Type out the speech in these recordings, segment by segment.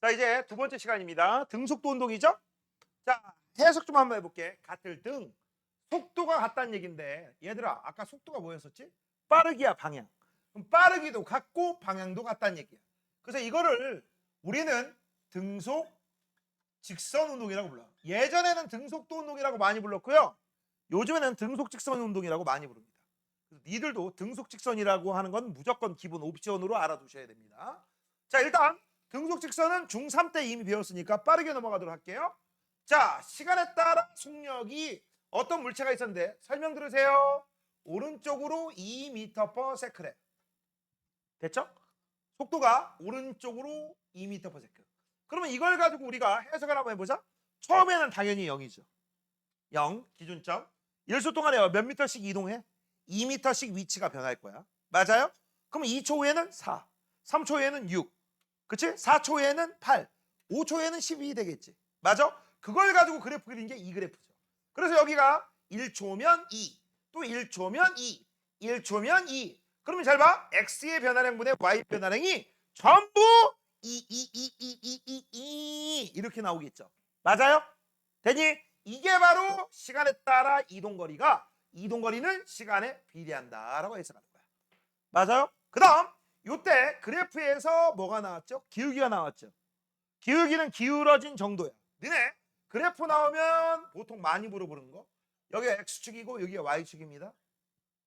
자, 이제 두 번째 시간입니다. 등속도 운동이죠? 자, 해석 좀 한번 해볼게. 같을 등. 속도가 같다는 얘기인데, 얘들아, 아까 속도가 뭐였었지? 빠르기야, 방향. 그럼 빠르기도 같고, 방향도 같다는 얘기야. 그래서 이거를 우리는 등속 직선 운동이라고 불러요. 예전에는 등속도 운동이라고 많이 불렀고요. 요즘에는 등속 직선 운동이라고 많이 부릅니다. 그래서 니들도 등속 직선이라고 하는 건 무조건 기본 옵션으로 알아두셔야 됩니다. 자, 일단 등속 직선은 중3 때 이미 배웠으니까 빠르게 넘어가도록 할게요. 자, 시간에 따라 속력이 어떤 물체가 있었는데 설명 들으세요. 오른쪽으로 2m/s. 됐죠? 속도가 오른쪽으로 2m/s. 그러면 이걸 가지고 우리가 해석을 한번 해보자. 처음에는 당연히 0이죠. 0 기준점. 1초 동안에 몇 미터씩 이동해? 2m씩 위치가 변할 거야. 맞아요? 그럼 2초 후에는 4, 3초 후에는 6, 그치? 4초 후에는 8, 5초 후에는 12 되겠지. 맞아? 그걸 가지고 그래프 그린 게 이 그래프죠. 그래서 여기가 1초면 2, 또 1초면 2, 1초면 2. 그러면 잘 봐. x의 변화량분의 y 변화량이 전부 2 이렇게 나오겠죠. 맞아요? 되니? 이게 바로 시간에 따라 이동거리는 시간에 비례한다라고 해석하는 거야. 맞아요? 그 다음 이때 그래프에서 뭐가 나왔죠? 기울기가 나왔죠. 기울기는 기울어진 정도야. 너네 그래프 나오면 보통 많이 물어보는 거. 여기가 x축이고 여기가 y축입니다.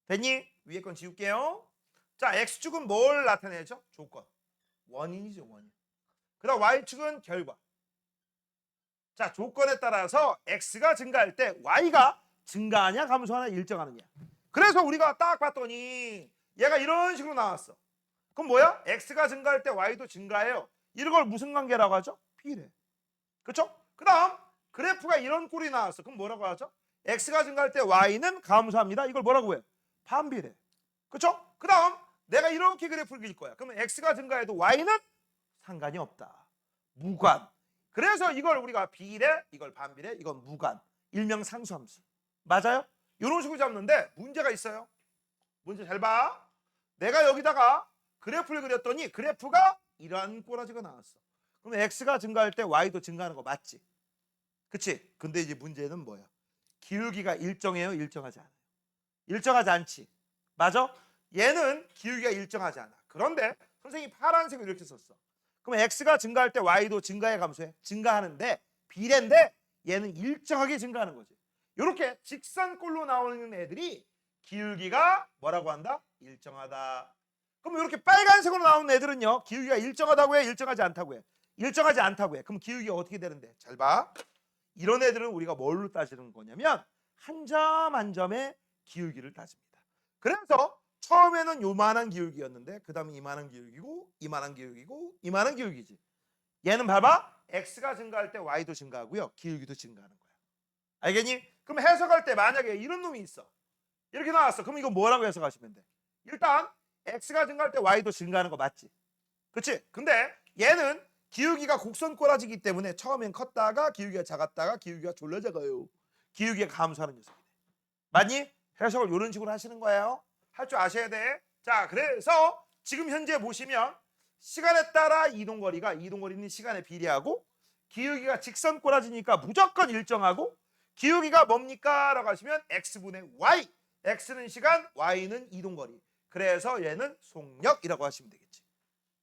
됐니? 위에 건 지울게요. 자, x축은 뭘 나타내죠? 조건. 원인이죠, 원인. 그 다음 y축은 결과. 자, 조건에 따라서 x가 증가할 때 y가 증가하냐 감소하냐 일정하느냐. 그래서 우리가 딱 봤더니 얘가 이런 식으로 나왔어. 그럼 뭐야? x가 증가할 때 y도 증가해요. 이걸 무슨 관계라고 하죠? 비례. 그렇죠? 그 다음 그래프가 이런 꼴이 나왔어. 그럼 뭐라고 하죠? x가 증가할 때 y는 감소합니다. 이걸 뭐라고 해요? 반비례. 그렇죠? 그 다음 내가 이렇게 그래프를 그릴 거야. 그러면 x가 증가해도 y는 상관이 없다. 무관. 그래서 이걸 우리가 비례, 이걸 반비례, 이건 무관. 일명 상수함수. 맞아요? 이런 식으로 잡는데 문제가 있어요. 문제 잘 봐. 내가 여기다가 그래프를 그렸더니 그래프가 이러한 꼬라지가 나왔어. 그럼 x가 증가할 때 y도 증가하는 거 맞지? 그치? 근데 이제 문제는 뭐야? 기울기가 일정해요? 일정하지 않아요? 일정하지 않지. 맞아? 얘는 기울기가 일정하지 않아. 그런데 선생님이 파란색을 이렇게 썼어. 그럼 x가 증가할 때 y도 증가해 감소해? 증가하는데 비례인데 얘는 일정하게 증가하는 거지. 이렇게 직선꼴로 나오는 애들이 기울기가 뭐라고 한다? 일정하다. 그럼 이렇게 빨간색으로 나오는 애들은요. 기울기가 일정하다고 해? 일정하지 않다고 해? 일정하지 않다고 해. 그럼 기울기가 어떻게 되는데? 잘 봐. 이런 애들은 우리가 뭘로 따지는 거냐면 한 점 한 점의 기울기를 따집니다. 그래서 처음에는 요만한 기울기였는데 그 다음에 이만한 기울기고 이만한 기울기고 이만한 기울기지. 얘는 봐봐. x가 증가할 때 y도 증가하고요. 기울기도 증가하는 거야. 알겠니? 그럼 해석할 때 만약에 이런 놈이 있어. 이렇게 나왔어. 그럼 이거 뭐라고 해석하시면 돼? 일단 x가 증가할 때 y도 증가하는 거 맞지? 그치? 근데 얘는 기울기가 곡선 꼬라지기 때문에 처음엔 컸다가 기울기가 작았다가 기울기가 졸라 작아요. 기울기가 감소하는 녀석이네. 맞니? 해석을 이런 식으로 하시는 거예요. 할 줄 아셔야 돼. 자, 그래서 지금 현재 보시면 시간에 따라 이동거리는 시간에 비례하고 기울기가 직선 꼬라지니까 무조건 일정하고 기울기가 뭡니까? 라고 하시면 x분의 y. x는 시간, y는 이동거리. 그래서 얘는 속력이라고 하시면 되겠지.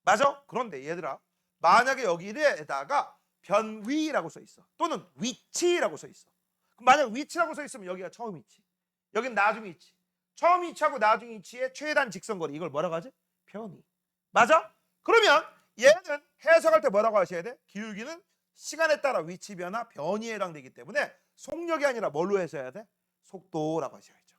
맞아? 그런데 얘들아, 만약에 여기에다가 변위라고 써 있어. 또는 위치라고 써 있어. 그럼 만약 위치라고 써 있으면 여기가 처음 위치. 여긴 나중 위치. 처음 위치하고 나중 위치의 최단 직선거리. 이걸 뭐라고 하지? 변위. 맞아? 그러면 얘는 해석할 때 뭐라고 하셔야 돼? 기울기는 시간에 따라 위치 변화, 변위에 해당되기 때문에 속력이 아니라 뭘로 해석해야 돼? 속도라고 하셔야죠.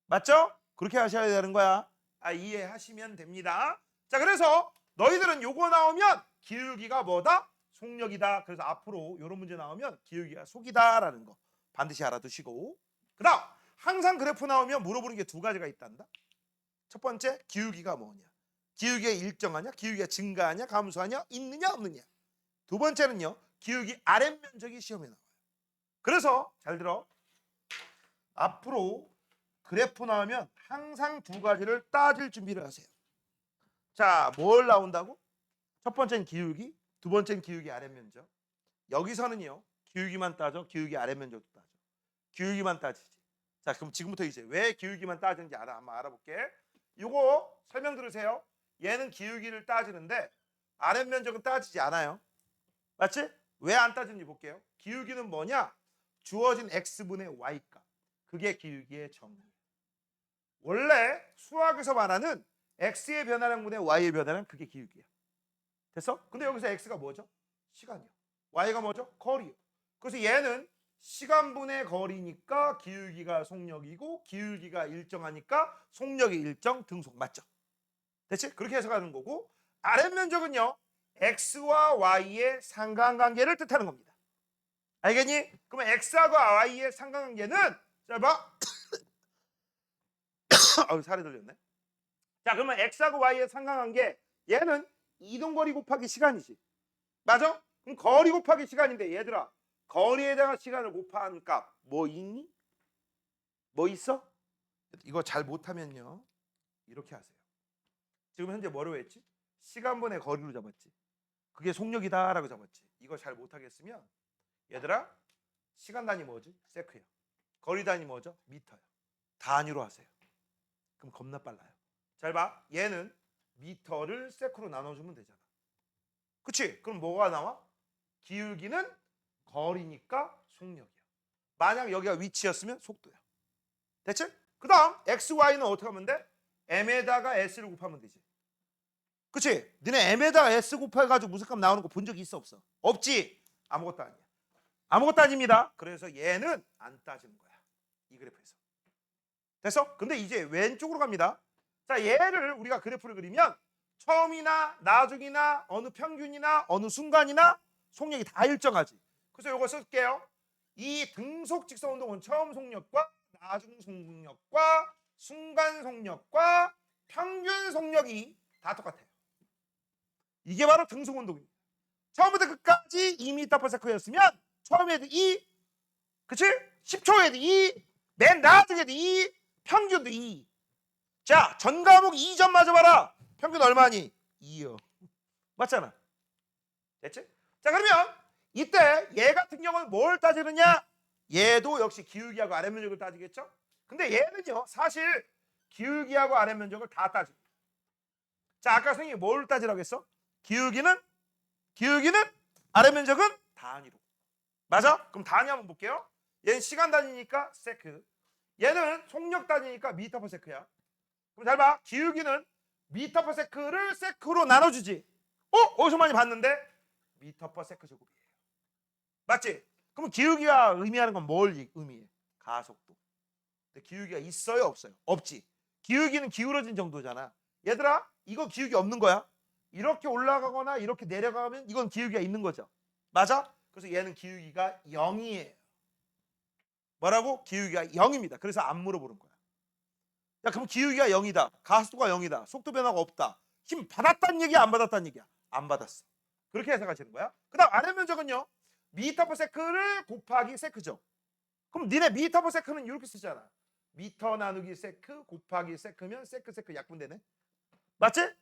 맞죠? 그렇게 하셔야 되는 거야. 이해하시면 됩니다. 자, 그래서 너희들은 요거 나오면 기울기가 뭐다? 속력이다. 그래서 앞으로 이런 문제 나오면 기울기가 속이다라는 거 반드시 알아두시고, 그 다음 항상 그래프 나오면 물어보는 게 두 가지가 있단다. 첫 번째, 기울기가 뭐냐? 기울기가 일정하냐? 기울기가 증가하냐? 감소하냐? 있느냐? 없느냐? 두 번째는요, 기울기 아랫면적이 시험에 나와요. 그래서 잘 들어. 앞으로 그래프 나오면 항상 두 가지를 따질 준비를 하세요. 자, 뭘 나온다고? 첫 번째는 기울기, 두 번째는 기울기 아랫면적. 여기서는요. 기울기만 따져. 기울기 아랫면적도 따져. 기울기만 따지지. 자, 그럼 지금부터 이제 왜 기울기만 따지는지 한번 알아볼게. 요거 설명 들으세요. 얘는 기울기를 따지는데 아랫면적은 따지지 않아요. 맞지? 왜 안 따지는지 볼게요. 기울기는 뭐냐? 주어진 x분의 y값. 그게 기울기의 정의예요. 원래 수학에서 말하는 x의 변화량분의 y의 변화량 그게 기울기야. 됐어? 근데 여기서 x가 뭐죠? 시간이요. y가 뭐죠? 거리요. 그래서 얘는 시간분의 거리니까 기울기가 속력이고 기울기가 일정하니까 속력이 일정 등속 맞죠? 됐지? 그렇게 해석하는 거고 아랫면적은요. x와 y의 상관관계를 뜻하는 겁니다. 알겠니? 그러면 x하고 y의 상관관계는 자 봐. 살이 들렸네. 자 그러면 x하고 y의 상관관계 얘는 이동거리 곱하기 시간이지. 맞아? 그럼 거리 곱하기 시간인데 얘들아 거리에다가 시간을 곱한 값 뭐 있니? 뭐 있어? 이거 잘 못하면요 이렇게 하세요. 지금 현재 뭐로 했지? 시간분의 거리로 잡았지. 그게 속력이다 라고 잡았지. 이거 잘 못하겠으면 얘들아 시간 단위 뭐지? 세크야. 거리 단위 뭐죠? 미터야. 단위로 하세요. 그럼 겁나 빨라요. 잘 봐. 얘는 미터를 세크로 나눠주면 되잖아. 그치? 그럼 뭐가 나와? 기울기는 거리니까 속력이야. 만약 여기가 위치였으면 속도야. 됐지? 그 다음 x, y는 어떻게 하면 돼? m에다가 s를 곱하면 되지. 그치? 너네 m에다가 s 곱해가지고 무슨 값 나오는 거 본 적이 있어 없어? 없지? 아무것도 아니야. 아무것도 아닙니다. 그래서 얘는 안 따지는 거야. 이 그래프에서. 됐어? 근데 이제 왼쪽으로 갑니다. 자, 얘를 우리가 그래프를 그리면 처음이나 나중이나 어느 평균이나 어느 순간이나 속력이 다 일정하지. 그래서 이거 쓸게요. 이 등속 직선 운동은 처음 속력과 나중 속력과 순간 속력과 평균 속력이 다 똑같아요. 이게 바로 등속 운동입니다. 처음부터 끝까지 2m/s였으면 처음에도 2, 그치? 10초에도 2, 맨 나중에도 2, 평균도 2. 자, 전 과목 2점 맞아봐라. 평균 얼마니? 2요. 맞잖아. 됐지? 자, 그러면 이때 얘 같은 경우는 뭘 따지느냐? 얘도 역시 기울기하고 아랫면적을 따지겠죠? 근데 얘는요, 사실 기울기하고 아랫면적을 다 따집니다. 자, 아까 선생님이 뭘 따지라고 했어? 기울기는 아랫면적은 단위로. 맞아? 그럼 단위 한번 볼게요. 얘는 시간 단위니까 세크. 얘는 속력 단위니까 미터 퍼 세크야. 그럼 잘 봐. 기울기는 미터 퍼 세크를 세크로 나눠주지. 어디서 많이 봤는데? 미터 퍼 세크 제곱이에요. 맞지? 그럼 기울기가 의미하는 건 뭘 의미해? 가속도. 근데 기울기가 있어요? 없어요? 없지. 기울기는 기울어진 정도잖아. 얘들아, 이거 기울기 없는 거야. 이렇게 올라가거나 이렇게 내려가면 이건 기울기가 있는 거죠. 맞아? 그래서 얘는 기울기가 0이에요. 뭐라고? 기울기가 0입니다. 그래서 안 물어보는 거야. 야, 그럼 기울기가 0이다. 가속도가 0이다. 속도 변화가 없다. 힘 받았다는 얘기야? 안 받았다는 얘기야? 안 받았어. 그렇게 해석하시는 거야. 그 다음 아랫면적은요. 미터 퍼 세크를 곱하기 세크죠. 그럼 니네 미터 퍼 세크는 이렇게 쓰잖아. 미터 나누기 세크 곱하기 세크면 세크 약분되네. 맞지?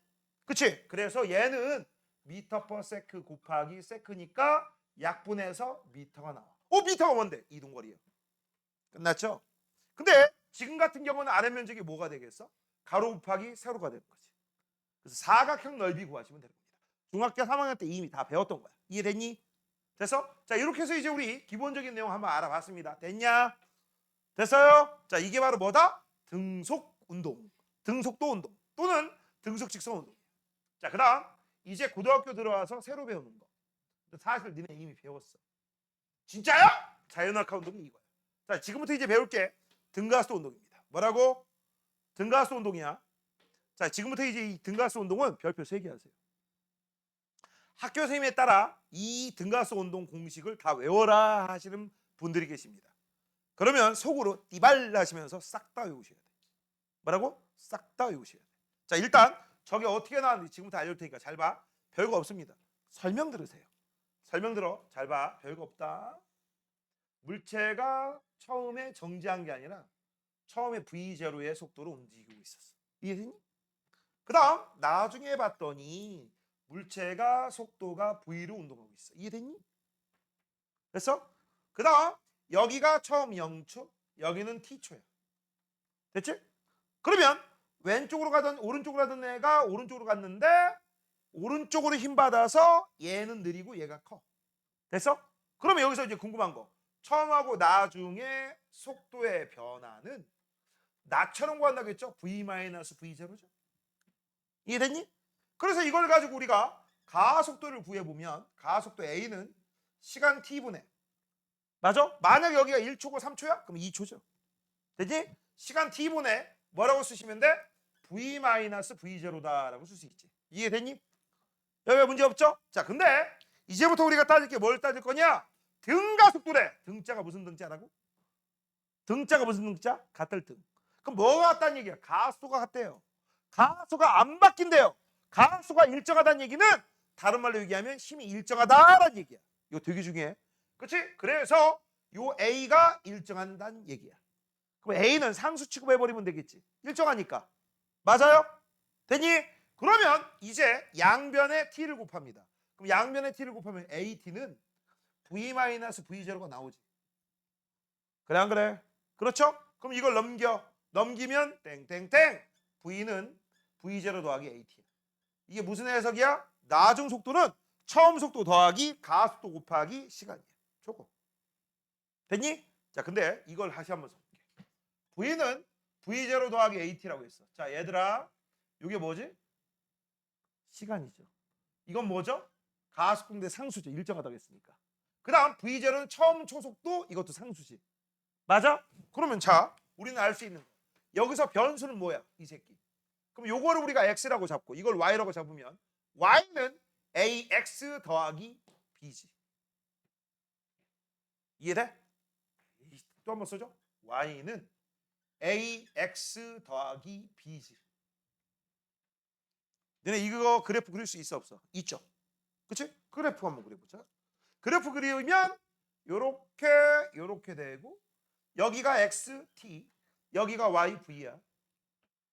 그치? 그래서 얘는 미터 퍼 세크 곱하기 세크니까 약분해서 미터가 나와. 미터가 뭔데? 이동거리예요. 끝났죠? 근데 지금 같은 경우는 아랫면적이 뭐가 되겠어? 가로 곱하기 세로가 되는 거지. 그래서 사각형 넓이 구하시면 되는 겁니다. 중학교 3학년 때 이미 다 배웠던 거야. 이해됐니? 됐어? 자, 이렇게 해서 이제 우리 기본적인 내용 한번 알아봤습니다. 됐냐? 됐어요? 자, 이게 바로 뭐다? 등속 운동, 등속도 운동 또는 등속 직선 운동. 자, 그다음 이제 고등학교 들어와서 새로 배우는 거. 사실 니네 이미 배웠어. 진짜요? 자연학화 운동이 이거야. 자, 지금부터 이제 배울게. 등가스 운동입니다. 뭐라고? 등가스 운동이야. 자, 지금부터 이제 이 등가스 운동은 별표 3개 하세요. 학교 선생님에 따라 이 등가스 운동 공식을 다 외워라 하시는 분들이 계십니다. 그러면 속으로 띠발 하시면서 싹 다 외우셔야 돼. 뭐라고? 싹 다 외우셔야 돼. 자, 일단 저게 어떻게 나왔는지 지금부터 알려줄 테니까 잘 봐. 별거 없습니다. 설명 들으세요. 설명 들어. 잘 봐. 별거 없다. 물체가 처음에 정지한 게 아니라 처음에 V0의 속도로 움직이고 있었어. 이해되니? 그 다음 나중에 봤더니 물체가 속도가 v로 운동하고 있어. 이해됐니? 됐어? 그 다음 여기가 처음 0초, 여기는 t초야. 됐지? 그러면 왼쪽으로 가던 오른쪽으로 가던 애가 오른쪽으로 갔는데 오른쪽으로 힘받아서 얘는 느리고 얘가 커. 됐어? 그러면 여기서 이제 궁금한 거. 처음하고 나중에 속도의 변화는 나처럼 구한다겠죠? v-v0죠. 이해됐니? 그래서 이걸 가지고 우리가 가속도를 구해보면 가속도 A는 시간 t분의 맞아? 만약 여기가 1초고 3초야? 그럼 2초죠. 되지? 시간 t분의 뭐라고 쓰시면 돼? v-v0다라고 쓸 수 있지. 이해됐니? 여기가 문제 없죠? 자, 근데 이제부터 우리가 따질 게 뭘 따질 거냐? 등가속도래. 등자가 무슨 등자라고? 등자가 무슨 등자? 같을 등. 그럼 뭐가 같다는 얘기야? 가속도가 같대요. 가속도가 안 바뀐대요. 가속도가 일정하다는 얘기는 다른 말로 얘기하면 힘이 일정하다라는 얘기야. 이거 되게 중요해. 그렇지? 그래서 요 A가 일정한다는 얘기야. 그럼 A는 상수 취급해버리면 되겠지. 일정하니까. 맞아요? 됐니? 그러면 이제 양변에 t를 곱합니다. 그럼 양변에 t를 곱하면 AT는 v-v0가 나오지. 그래 안 그래? 그렇죠? 그럼 이걸 넘기면 땡땡땡 v는 v0 더하기 AT야. 이게 무슨 해석이야? 나중 속도는 처음 속도 더하기 가속도 곱하기 시간이야. 저거. 됐니? 자, 근데 이걸 다시 한번 써볼게. v는 v0 더하기 AT라고 했어. 자, 얘들아, 이게 뭐지? 시간이죠. 이건 뭐죠? 가속도인데 상수죠. 일정하다고 했으니까. 그 다음 v0는 처음 초속도, 이것도 상수지. 맞아? 그러면 자, 우리는 알 수 있는 거. 여기서 변수는 뭐야? 이 새끼. 그럼 요거를 우리가 x라고 잡고 이걸 y라고 잡으면 y는 ax 더하기 b지. 이해돼? 또 한번 써줘. y는 ax 더하기 b지. 너네 이거 그래프 그릴 수 있어 없어? 있죠. 그치? 그래프 한번 그려보자. 그래프 그리면 요렇게 되고 여기가 xt, 여기가 yv야.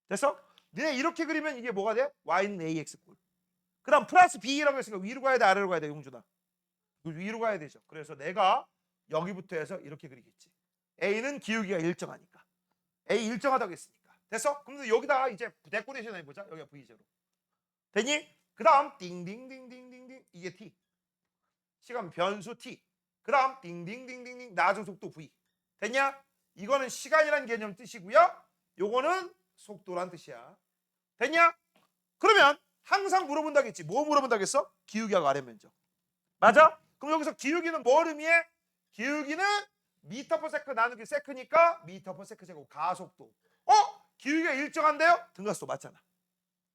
됐어? 너네 이렇게 그리면 이게 뭐가 돼? y는 ax꼴. 그 다음 플러스 b라고 했으니까 위로 가야 돼 아래로 가야 돼 용준아? 위로 가야 되죠. 그래서 내가 여기부터 해서 이렇게 그리겠지. a는 기울기가 일정하니까. a 일정하다고 했으니까. 됐어? 그럼 여기다가 이제 데코레이션 해보자. 여기가 v0. 됐니? 그 다음 띵띵띵띵띵띵 이게 t. 시간 변수 t. 그 다음 띵띵띵띵띵 나중 속도 v. 됐냐? 이거는 시간이라는 개념 뜻이고요. 요거는 속도란 뜻이야. 됐냐? 그러면 항상 물어본다겠지. 뭐 물어본다겠어? 기울기하고 아래 면적. 맞아? 그럼 여기서 기울기는 뭘 의미해? 기울기는 미터 퍼 세컨드 나누기 세크니까 미터 퍼 세컨드 제곱 가속도. 기울기가 일정한데요? 등가속도 맞잖아.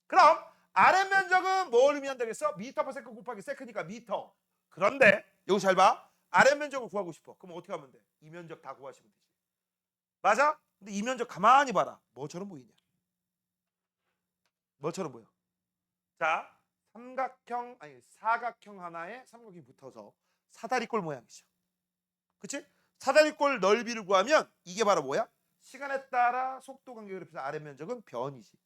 그럼 아래 면적은 뭘 의미한다겠어? 미터 퍼 세컨드 곱하기 세크니까 미터. 그런데 여기 잘 봐. 아래 면적을 구하고 싶어. 그럼 어떻게 하면 돼? 이 면적 다 구하시면 되지. 맞아? 근데 이 면적 가만히 봐라. 뭐처럼 보이냐? 뭐처럼 보여? 자, 사각형 하나에 삼각형이 붙어서 사다리꼴 모양이죠. 그치? 사다리꼴 넓이를 구하면 이게 바로 뭐야? 시간에 따라 속도 간격을 합해서 아래 면적은 변이지.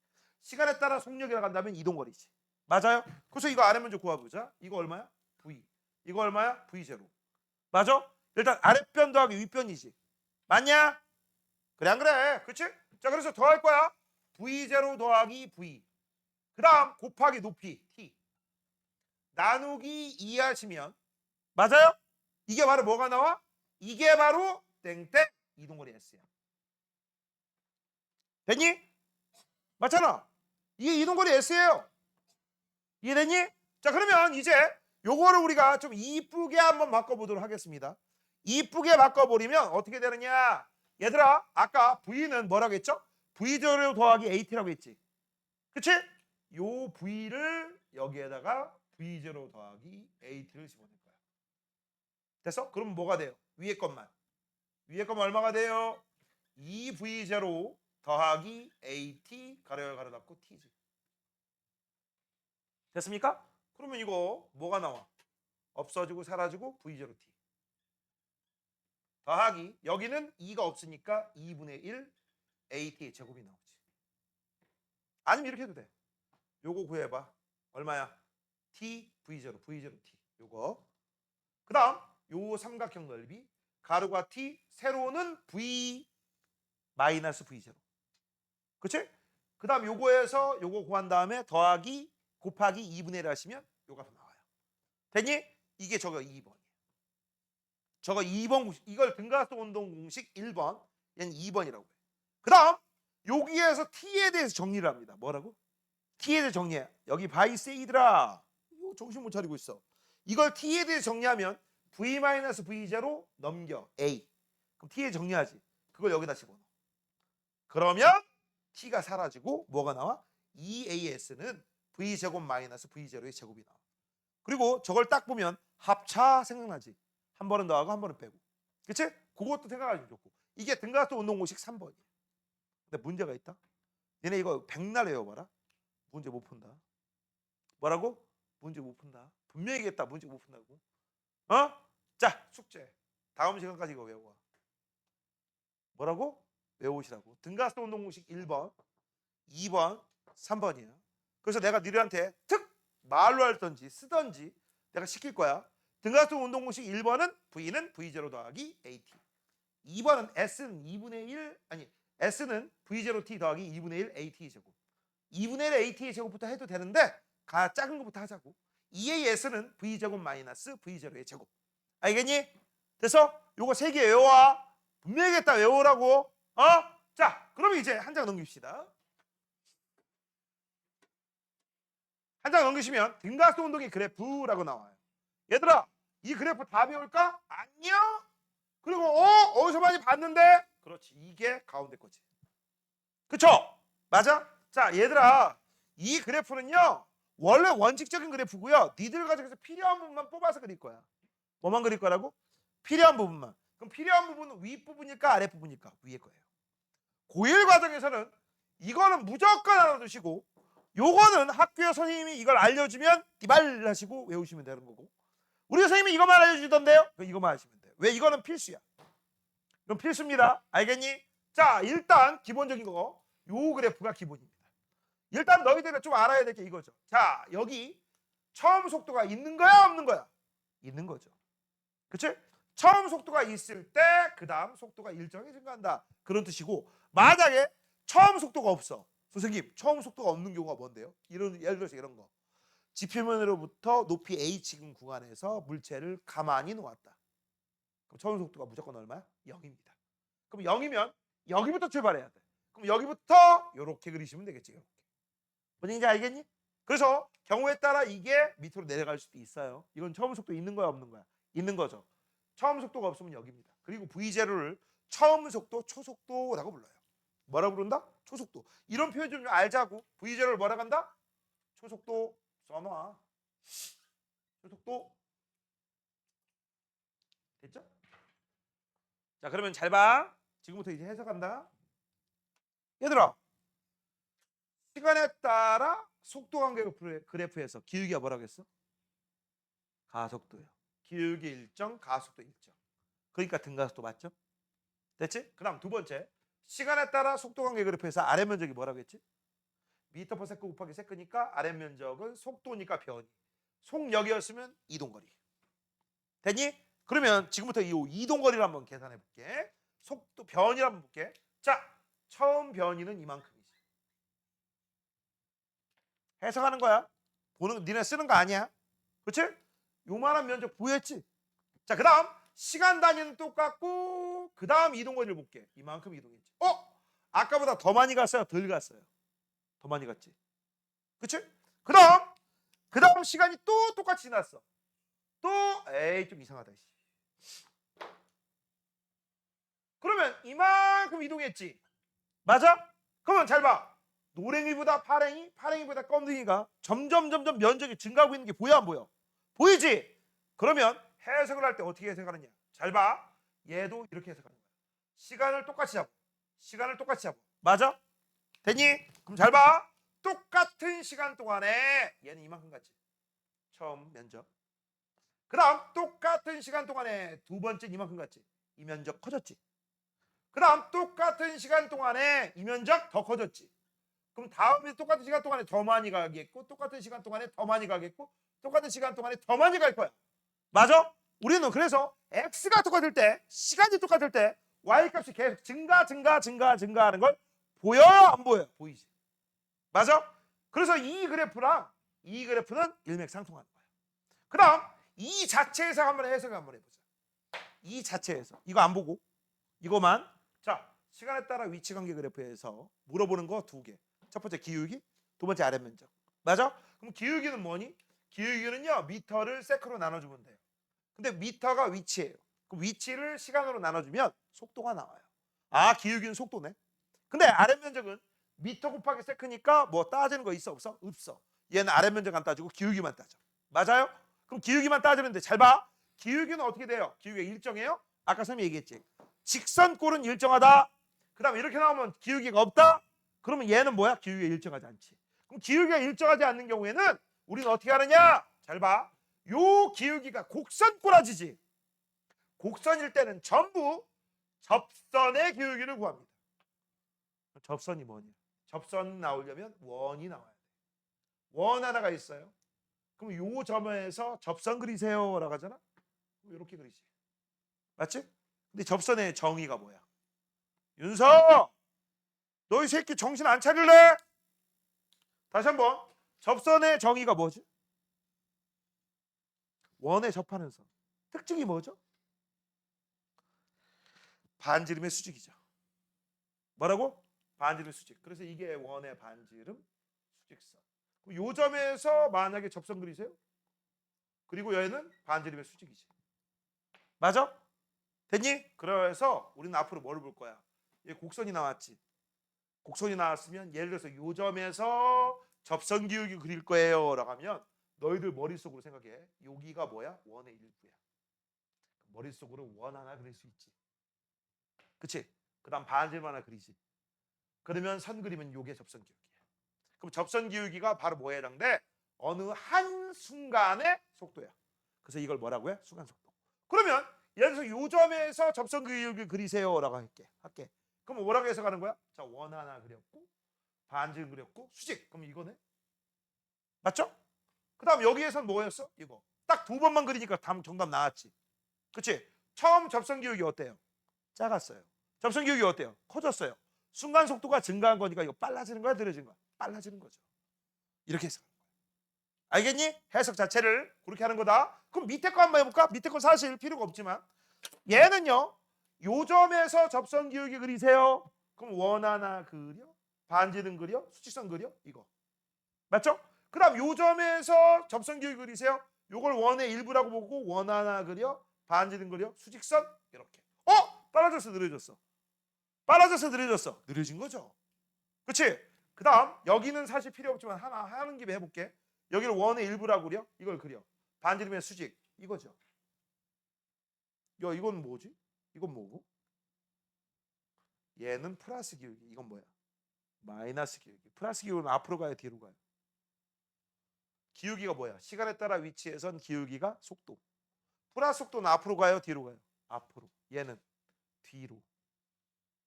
시간에 따라 속력이 간다면 이동거리지. 맞아요? 그래서 이거 아래 면적 구해보자. 이거 얼마야? v. 이거 얼마야? v0. 맞아? 일단 아랫변 더하기 윗변이지. 맞냐? 그래 안 그래? 그치? 자, 그래서 더할 거야. v0 더하기 v. 그 다음 곱하기 높이 t. 나누기 2 하시면 맞아요? 이게 바로 뭐가 나와? 이게 바로 땡땡 이동거리 s야. 됐니? 맞잖아. 이게 이동거리 s예요. 이해됐니? 자, 그러면 이제 요거를 우리가 좀 이쁘게 한번 바꿔보도록 하겠습니다. 이쁘게 바꿔버리면 어떻게 되느냐? 얘들아, 아까 v는 뭐라고 했죠? v0 더하기 at라고 했지. 그치? 요 v를 여기에다가 v0 더하기 at를 집어넣을 거야. 됐어? 그럼 뭐가 돼요? 위에 것만. 위에 것만 얼마가 돼요? 2v0 더하기 at 가로 닫고 t지. 됐습니까? 그러면 이거 뭐가 나와? 없어지고 사라지고 v0t. 더하기 여기는 2가 없으니까 2분의 1 at의 제곱이 나오지. 아니면 이렇게 해도 돼. 요거 구해봐. 얼마야? t v0 v0 t 요거. 그다음 요 삼각형 넓이 가로가 t 세로는 v 마이너스 v0. 그치? 그다음 요거에서 요거 구한 다음에 더하기 곱하기 2분의 1 하시면 요가 더 나와요. 됐니? 이게 저거 2번이에요. 저거 2번 공식. 이걸 등가속 운동 공식 1번. 얘는 2번이라고 해요. 그다음 여기에서 t에 대해서 정리를 합니다. 뭐라고? t에 대해서 정리해. 여기 바이세이드라. 이거 정신 못 차리고 있어. 이걸 t에 대해서 정리하면 v-v0 넘겨 a. 그럼 t에 정리하지. 그걸 여기다 집어넣어. 그러면 t가 사라지고 뭐가 나와? 2as는 v제곱 마이너스 v0의 제곱이 나와. 그리고 저걸 딱 보면 합차 생각나지? 한 번은 더하고 한 번은 빼고. 그치? 그것도 생각하시면 좋고. 이게 등가속 운동 공식 3번이에요. 근데 문제가 있다. 얘네 이거 백날 외워봐라. 문제 못 푼다. 뭐라고? 문제 못 푼다. 분명히 얘기했다. 문제 못 푼다고. 어? 자, 숙제. 다음 시간까지 이거 외워와. 뭐라고? 외우시라고. 등가속 운동 공식 1번, 2번, 3번이야. 그래서 내가 니들한테 특 말로 할던지 쓰던지 내가 시킬 거야. 등가속 운동 공식 1번은 V는 V0 더하기 AT. 2번은 S는 2분의 1 아니 S는 V0T 더하기 2분의 1 AT 제곱. 2분의 1 AT 제곱부터 해도 되는데 작은 것부터 하자고. 2의 S는 V제곱 마이너스 V0의 제곱. 알겠니? 그래서 요거 3개 외워와. 분명히겠다 외우라고. 자, 그러면 이제 한 장 넘깁시다. 한 장 넘기시면 등가속 운동의 그래프라고 나와요. 얘들아, 이 그래프 다 배울까? 아니요. 그리고 어디서 많이 봤는데? 그렇지, 이게 가운데 거지. 그쵸? 맞아? 자, 얘들아, 이 그래프는요 원래 원칙적인 그래프고요. 니들 가지고 필요한 부분만 뽑아서 그릴 거야. 뭐만 그릴 거라고? 필요한 부분만. 그럼 필요한 부분은 윗부분일까 아랫부분일까? 위에 거예요. 고1 과정에서는 이거는 무조건 알아두시고 요거는 학교 선생님이 이걸 알려주면 띠발 하시고 외우시면 되는 거고, 우리 선생님이 이것만 알려주던데요? 이것만 하시면 돼요. 왜? 이거는 필수야. 이건 필수입니다. 알겠니? 자, 일단 기본적인 거 요 그래프가 기본입니다. 일단 너희들이 좀 알아야 될 게 이거죠. 자, 여기 처음 속도가 있는 거야 없는 거야? 있는 거죠. 그치? 처음 속도가 있을 때 그 다음 속도가 일정히 증가한다. 그런 뜻이고, 만약에 처음 속도가 없어. 선생님, 처음 속도가 없는 경우가 뭔데요? 예를 들어서 이런 거. 지표면으로부터 높이 h금 구간에서 물체를 가만히 놓았다. 그럼 처음 속도가 무조건 얼마야? 0입니다. 그럼 0이면 여기부터 출발해야 돼. 그럼 여기부터 이렇게 그리시면 되겠지. 이렇게. 뭔 얘기인지 알겠니? 그래서 경우에 따라 이게 밑으로 내려갈 수도 있어요. 이건 처음 속도 있는 거야 없는 거야? 있는 거죠. 처음 속도가 없으면 여기입니다. 그리고 V0를 처음 속도, 초속도라고 불러요. 뭐라고 부른다? 초속도. 이런 표현 좀 알자고. V0를 뭐라고 한다? 초속도 써놔. 초속도. 됐죠? 자, 그러면 잘 봐. 지금부터 이제 해석한다. 얘들아, 시간에 따라 속도 관계 그래프에서 기울기가 뭐라고 했어? 가속도요. 기울기 일정, 가속도 일정. 그러니까 등가속도 맞죠? 됐지? 그 다음 두 번째, 시간에 따라 속도 관계 그래프에서 아래 면적이 뭐라고 했지? 미터 퍼 세컨 곱하기 세컨이니까 아래 면적은 속도니까 변이. 속력이었으면 이동거리. 됐니? 그러면 지금부터 이 이동거리를 한번 계산해 볼게. 속도 변이를 한번 볼게. 자, 처음 변이는 이만큼이지. 해석하는 거야. 니네 쓰는 거 아니야. 그렇지? 요만한 면적 보였지? 자, 그 다음 시간 단위는 똑같고 그 다음 이동거리를 볼게. 이만큼 이동했지. 아까보다 더 많이 갔어요? 덜 갔어요? 더 많이 갔지. 그치? 그 다음 시간이 또 똑같이 지났어. 또 에이 좀 이상하다. 그러면 이만큼 이동했지. 맞아? 그러면 잘 봐. 노랭이보다 파랭이, 파랭이보다 껌둥이가 점점 면적이 증가하고 있는 게 보여 안 보여? 보이지? 그러면 해석을 할 때 어떻게 해석하느냐? 잘 봐. 얘도 이렇게 해석하는 거야. 시간을 똑같이 잡고. 시간을 똑같이 잡고. 맞아? 됐니? 그럼 잘 봐. 똑같은 시간 동안에 얘는 이만큼 갔지. 처음 면적. 그 다음 똑같은 시간 동안에 두 번째 이만큼 갔지. 이 면적 커졌지. 그 다음 똑같은 시간 동안에 이 면적 더 커졌지. 그럼 다음에 똑같은 시간 동안에 더 많이 가겠고 똑같은 시간 동안에 더 많이 가겠고 똑같은 시간 동안에 더 많이 갈 거야. 맞아? 우리는 그래서 x가 똑같을 때 시간이 똑같을 때 y 값이 계속 증가하는 걸 보여요? 안 보여요? 보이지. 맞아? 그래서 이 그래프는 일맥상통하는 거야. 그 다음 이 자체에서 한번 해석을 한번 해보자. 이 자체에서 이거 안 보고 이거만. 자, 시간에 따라 위치관계 그래프에서 물어보는 거 두 개. 첫 번째 기울기, 두 번째 아랫면적. 맞아? 그럼 기울기는 뭐니? 기울기는요 미터를 세크로 나눠주면 돼요. 근데 미터가 위치예요. 그 위치를 시간으로 나눠주면 속도가 나와요. 아, 기울기는 속도네. 근데 아랫면적은 미터 곱하기 세크니까 뭐 따지는 거 있어 없어? 없어. 얘는 아랫면적 안 따지고 기울기만 따져. 맞아요? 그럼 기울기만 따지면 돼. 잘 봐. 기울기는 어떻게 돼요? 기울기가 일정해요? 아까 선생님이 얘기했지. 직선꼴은 일정하다. 그 다음에 이렇게 나오면 기울기가 없다. 그러면 얘는 뭐야? 기울기가 일정하지 않지. 그럼 기울기가 일정하지 않는 경우에는 우리는 어떻게 하느냐? 잘 봐. 요 기울기가 곡선꼬라지지. 곡선일 때는 전부 접선의 기울기를 구합니다. 접선이 뭐냐? 접선 나오려면 원이 나와야 돼. 원 하나가 있어요. 그럼 요 점에서 접선 그리세요 라고 하잖아. 이렇게 그리지. 맞지? 근데 접선의 정의가 뭐야? 윤서! 너 이 새끼 정신 안 차릴래? 다시 한번. 접선의 정의가 뭐지? 원에 접하는 선. 특징이 뭐죠? 반지름의 수직이죠. 뭐라고? 반지름 수직. 그래서 이게 원의 반지름 수직선. 요 점에서 만약에 접선 그리세요? 그리고 얘는 반지름의 수직이지. 맞아? 됐니? 그래서 우리는 앞으로 뭐를 볼 거야? 얘 곡선이 나왔지. 곡선이 나왔으면 예를 들어서 요 점에서 접선 기울기 그릴 거예요 라고 하면 너희들 머릿속으로 생각해. 여기가 뭐야? 원의 일부야. 머릿속으로 원 하나 그릴 수 있지. 그치? 그 다음 반지름 하나 그리지. 그러면 선 그리면 요게 접선 기울기야. 그럼 접선 기울기가 바로 뭐에 해당돼? 어느 한 순간의 속도야. 그래서 이걸 뭐라고 해? 순간 속도. 그러면 예를 들어서 요 점에서 접선 기울기 그리세요 라고 할게. 그럼 뭐라고 해석하는 거야? 자, 원 하나 그렸고 반지름 그렸고 수직. 그럼 이거네. 맞죠? 그 다음 여기에선 뭐였어? 이거. 딱 두 번만 그리니까 정답 나왔지. 그치? 처음 접선 기울기 어때요? 작았어요. 접선 기울기 어때요? 커졌어요. 순간 속도가 증가한 거니까 이거 빨라지는 거야, 느려지는 거야? 빨라지는 거죠. 이렇게 해석하는 거야. 알겠니? 해석 자체를 그렇게 하는 거다. 그럼 밑에 거 한번 해볼까? 밑에 거 사실 필요가 없지만 얘는요. 요 점에서 접선 기울기 그리세요. 그럼 원 하나 그려? 반지름 그려? 수직선 그려? 이거. 맞죠? 그 다음 요 점에서 접선 기울기 그리세요. 요걸 원의 일부라고 보고 원 하나 그려? 반지름 그려? 수직선? 이렇게. 빨라졌어, 느려졌어? 빨라졌어, 느려졌어? 느려진 거죠. 그치? 그 다음 여기는 사실 필요 없지만 하나 하는 김에 해볼게. 여기를 원의 일부라고 그려? 이걸 그려. 반지름의 수직. 이거죠. 야, 이건 뭐지? 이건 뭐고? 얘는 플러스 기울기. 이건 뭐야? 마이너스 기울기. 플러스 기울기는 앞으로 가요, 뒤로 가요? 기울기가 뭐야? 시간에 따라 위치에선 기울기가 속도. 플러스 속도는 앞으로 가요, 뒤로 가요? 앞으로. 얘는 뒤로.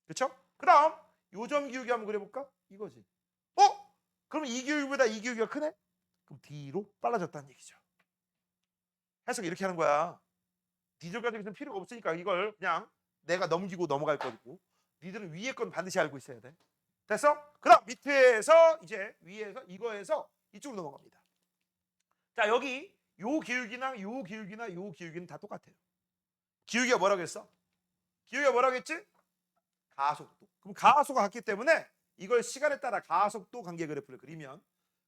그렇죠? 그 다음 요점 기울기 한번 그려볼까? 이거지. 그럼 이 기울기보다 이 기울기가 크네? 그럼 뒤로 빨라졌다는 얘기죠. 해석 이렇게 하는 거야. 니들까지 있으면 필요가 없으니까 이걸 그냥 내가 넘기고 넘어갈 거고 니들은 위에 건 반드시 알고 있어야 돼. 됐어? 그 다음 밑에서 이제 위에서 이거에서 이쪽으로 넘어갑니다. 자, 여기 요 기울기나 요 기울기나 요 기울기는 다 똑같아요. 기울기가 뭐라고 했어? 기울기가 뭐라고 했지? 가속도. 그럼 가속도가 같기 때문에 이걸 시간에 따라 가속도 관계 그래프를 그리면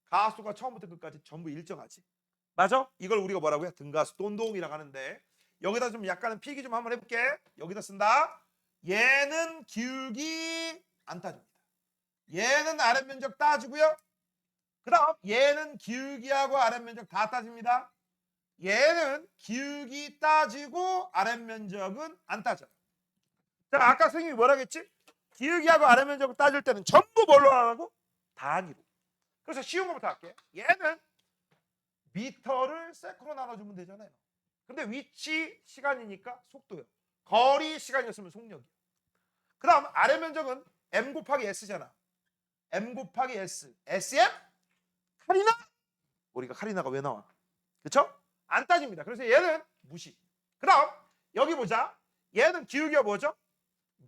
가속도가 처음부터 끝까지 전부 일정하지. 맞아? 이걸 우리가 뭐라고 해? 등가속도 운동이라고 하는데 여기다 좀 약간은 필기 좀 한번 해볼게. 여기다 쓴다. 얘는 기울기 안 따집니다. 얘는 아랫면적 따지고요. 그 다음 얘는 기울기하고 아랫면적 다 따집니다. 얘는 기울기 따지고 아랫면적은 안 따져요. 자, 아까 선생님이 뭐라고 했지? 기울기하고 아랫면적을 따질 때는 전부 뭘로 하라고? 단위로. 그래서 쉬운 것부터 할게. 얘는 미터를 세크로 나눠주면 되잖아요. 근데 위치 시간이니까 속도요. 거리 시간이었으면 속력이요. 그 다음 아랫면적은 m 곱하기 s잖아. M 곱하기 S. SM? 카리나? 우리가 카리나가 왜 나와? 그쵸? 안 따집니다. 그래서 얘는 무시. 그 다음 여기 보자. 얘는 기울기가 뭐죠?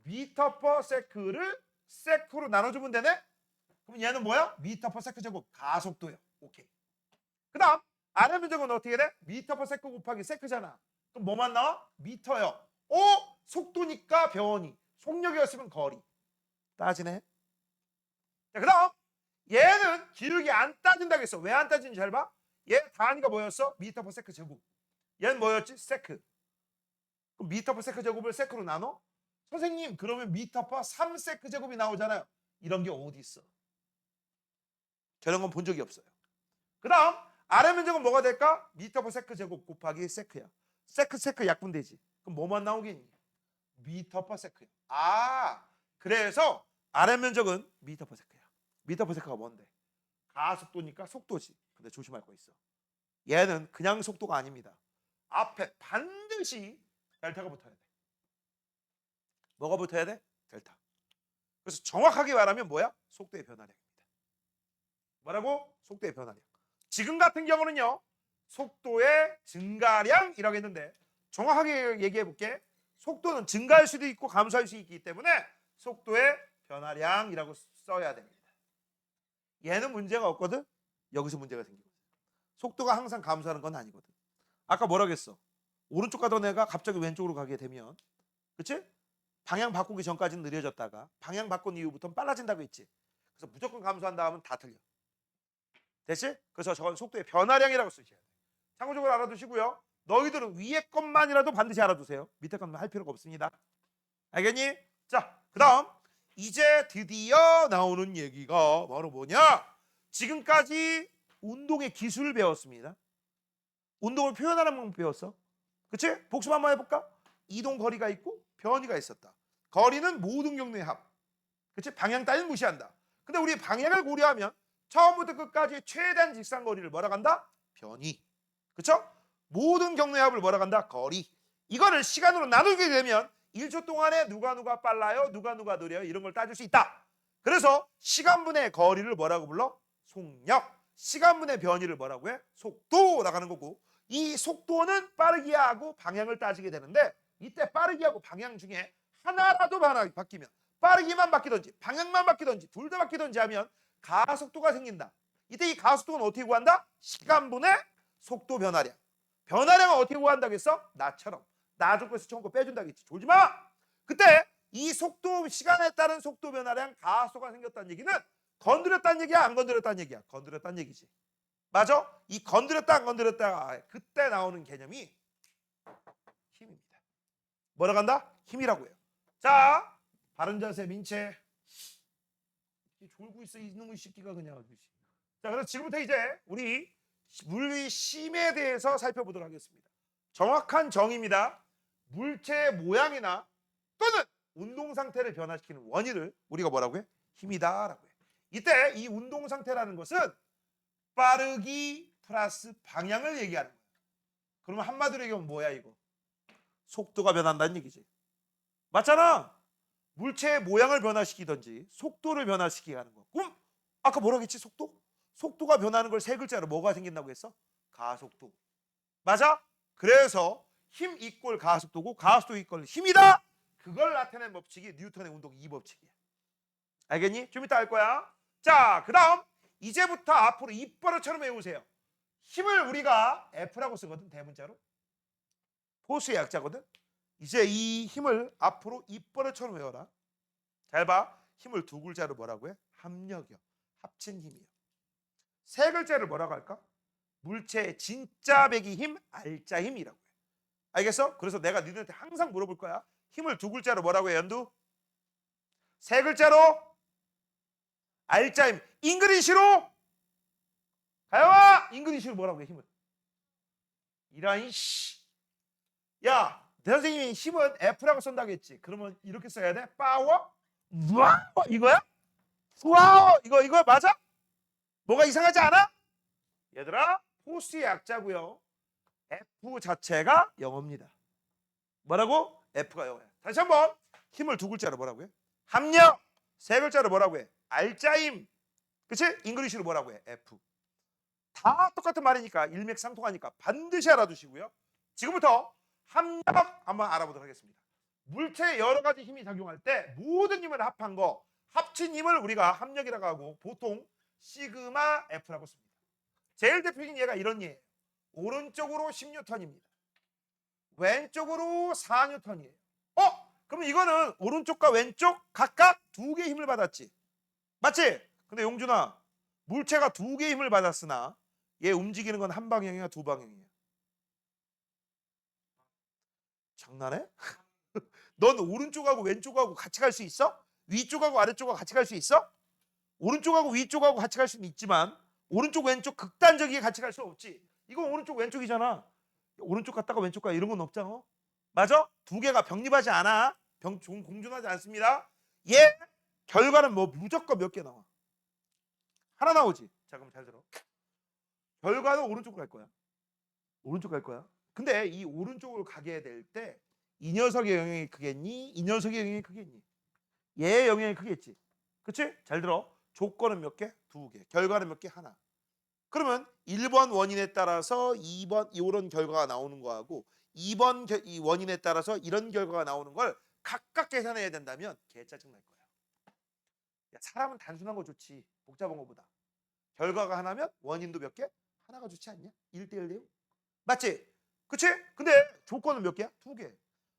미터 퍼 세크를 세크로 나눠주면 되네? 그럼 얘는 뭐야? 미터 퍼 세크 제곱 가속도요. 오케이. 그 다음 R의 면적은 어떻게 돼? 미터 퍼 세크 곱하기 세크잖아. 그럼 뭐만 나와? 미터요. 오! 속도니까 변이. 속력이었으면 거리. 따지네. 자, 그 다음 얘는 기울기 안 따진다고 했어. 왜 안 따지는지 잘 봐. 얘 단위가 뭐였어? 미터 퍼 세크 제곱. 얘는 뭐였지? 세크. 그럼 미터 퍼 세크 제곱을 세크로 나눠? 선생님 그러면 미터 퍼 3세크 제곱이 나오잖아요. 이런 게 어디 있어? 저런 건 본 적이 없어요. 그 다음 R의 면적은 뭐가 될까? 미터 퍼 세크 제곱 곱하기 세크야. 세크 약분되지. 그럼 뭐만 나오겠니? 미터 퍼 세크야. 아, 그래서 R의 면적은 미터 퍼 세크야. 미터 퍼 세크가 뭔데? 가속도니까 속도지. 근데 조심할 거 있어. 얘는 그냥 속도가 아닙니다. 앞에 반드시 델타가 붙어야 돼. 뭐가 붙어야 돼? 델타. 그래서 정확하게 말하면 뭐야? 속도의 변화량입니다. 뭐라고? 속도의 변화량. 지금 같은 경우는요. 속도의 증가량이라고 했는데 정확하게 얘기해 볼게. 속도는 증가할 수도 있고 감소할 수 있기 때문에 속도의 변화량이라고 써야 됩니다. 얘는 문제가 없거든. 여기서 문제가 생기거든. 속도가 항상 감소하는 건 아니거든. 아까 뭐라고 했어? 오른쪽 가던 애가 갑자기 왼쪽으로 가게 되면 그치? 방향 바꾸기 전까지는 느려졌다가 방향 바꾼 이후부터는 빨라진다고 했지. 그래서 무조건 감소한다 하면 다 틀려. 됐지? 그래서 저건 속도의 변화량이라고 쓰셔야 돼. 참고적으로 알아두시고요. 너희들은 위에 것만이라도 반드시 알아두세요. 밑에 것만 할 필요가 없습니다. 알겠니? 자, 그 다음 이제 드디어 나오는 얘기가 바로 뭐냐? 지금까지 운동의 기술을 배웠습니다. 운동을 표현하는 방법 배웠어. 그치? 복습 한번 해볼까? 이동 거리가 있고 변이가 있었다. 거리는 모든 경로의 합. 그치? 방향 따위는 무시한다. 근데 우리 방향을 고려하면 처음부터 끝까지 최대한 직선 거리를 뭐라고 한다? 변이. 그쵸? 모든 경로의 합을 뭐라고 한다? 거리. 이거를 시간으로 나누게 되면 1초 동안에 누가 빨라요? 누가 느려요? 이런 걸 따질 수 있다. 그래서 시간분의 거리를 뭐라고 불러? 속력. 시간분의 변이를 뭐라고 해? 속도라고 하는 거고 이 속도는 빠르기하고 방향을 따지게 되는데 이때 빠르기하고 방향 중에 하나라도 바뀌면 빠르기만 바뀌든지 방향만 바뀌든지 둘 다 바뀌든지 하면 가속도가 생긴다. 이때 이 가속도는 어떻게 구한다? 시간분의 속도 변화량. 변화량은 어떻게 구한다고 했어? 나처럼. 나 조건에서 처음 거 빼준다고 했지. 졸지 마! 그때 이 속도, 시간에 따른 속도 변화량 가속도가 생겼다는 얘기는 건드렸다는 얘기야? 안 건드렸다는 얘기야? 건드렸다는 얘기지. 맞아? 이 건드렸다 안 건드렸다 그때 나오는 개념이 힘입니다. 뭐라고 한다? 힘이라고 해요. 자, 바른 자세 민채. 졸고 있어 이놈의 새끼가 그냥. 자, 그래서 지금부터 이제 우리 물리 심에 대해서 살펴보도록 하겠습니다. 정확한 정의입니다. 물체의 모양이나 또는 운동 상태를 변화시키는 원인을 우리가 뭐라고 해? 힘이다라고 해. 이때 이 운동 상태라는 것은 빠르기 플러스 방향을 얘기하는 거야. 그러면 한마디로 얘기하면 뭐야 이거? 속도가 변한다는 얘기지. 맞잖아. 물체의 모양을 변화시키든지 속도를 변화시키게 하는 거. 그럼 아까 뭐라고 했지? 속도? 속도가 변하는 걸 세 글자로 뭐가 생긴다고 했어? 가속도. 맞아? 그래서 힘 이꼴 가속도고 가속도 이꼴 힘이다. 그걸 나타내는 법칙이 뉴턴의 운동 2법칙이야. 알겠니? 좀 이따 알 거야. 자, 그 다음 이제부터 앞으로 입버릇처럼 외우세요. 힘을 우리가 F라고 쓰거든. 대문자로. 포스의 약자거든. 이제 이 힘을 앞으로 입버릇처럼 외워라. 잘 봐. 힘을 두 글자로 뭐라고 해? 합력이요. 합친 힘이요. 세 글자를 뭐라고 할까? 물체의 진짜 배기 힘, 알짜 힘이라고 해. 알겠어? 그래서 내가 너희들한테 항상 물어볼 거야. 힘을 두 글자로 뭐라고 해, 연두? 세 글자로 알짜 힘. 잉글리시로 가영아! 잉글리시로 뭐라고 해, 힘을? 이라인 씨. 야, 내 선생님이 힘은 F라고 쓴다고 했지. 그러면 이렇게 써야 돼? 파워? 와우! 이거야? 와우! 이거 맞아? 뭐가 이상하지 않아? 얘들아, 포스의 약자고요. F 자체가 영어입니다. 뭐라고? F가 영어야. 다시 한번 힘을 두 글자로 뭐라고 해? 합력. 세 글자로 뭐라고 해? 알짜임. 그치? 잉글리시로 뭐라고 해? F. 다 똑같은 말이니까 일맥상통하니까 반드시 알아두시고요. 지금부터 합력 한번 알아보도록 하겠습니다. 물체에 여러 가지 힘이 작용할 때 모든 힘을 합한 거, 합친 힘을 우리가 합력이라고 하고 보통 시그마 F라고 씁니다. 제일 대표적인 예가 이런 예예요. 오른쪽으로 10N입니다. 왼쪽으로 4N이에요. 그럼 이거는 오른쪽과 왼쪽 각각 2개의 힘을 받았지. 맞지? 근데 용준아, 물체가 2개의 힘을 받았으나 얘 움직이는 건 한 방향이야, 두 방향이야? 장난해? 넌 오른쪽하고 왼쪽하고 같이 갈 수 있어? 위쪽하고 아래쪽하고 같이 갈 수 있어? 오른쪽하고 위쪽하고 같이 갈 수는 있지만 오른쪽 왼쪽 극단적이게 같이 갈 수 없지. 이건 오른쪽 왼쪽이잖아. 오른쪽 갔다가 왼쪽 가 이런 건 없잖아. 맞아? 2개가 병립하지 않아. 공존하지 않습니다. 얘 결과는 뭐 무조건 몇 개 나와? 하나 나오지. 자, 그럼 잘 들어. 결과는 오른쪽으로 갈 거야. 오른쪽 갈 거야. 근데 이 오른쪽으로 가게 될 때 이 녀석의 영향이 크겠니? 이 녀석의 영향이 크겠니? 얘의 영향이 크겠지. 그치? 잘 들어. 조건은 몇 개? 2개. 결과는 몇 개? 하나. 그러면 1번 원인에 따라서 2번 이런 결과가 나오는 거하고 2번 이 원인에 따라서 이런 결과가 나오는 걸 각각 계산해야 된다면 개 짜증 날 거야. 야, 사람은 단순한 거 좋지. 복잡한 거보다. 결과가 하나면 원인도 몇 개? 하나가 좋지 않냐? 1대1 대요. 맞지? 그치? 근데 조건은 몇 개야? 2개.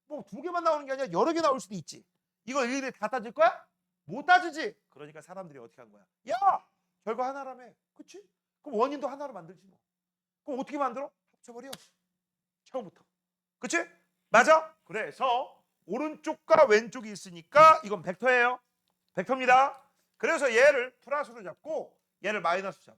뭐 2개만 나오는 게 아니라 여러 개 나올 수도 있지. 이걸 일일이 다 따질 거야? 못 따지지. 그러니까 사람들이 어떻게 한 거야? 야! 결과 하나라며. 그치? 그럼 원인도 하나로 만들지 뭐. 그럼 어떻게 만들어? 합쳐버려. 처음부터. 그치? 맞아? 그래서 오른쪽과 왼쪽이 있으니까 이건 벡터예요. 벡터입니다. 그래서 얘를 플러스로 잡고 얘를 마이너스로 잡아.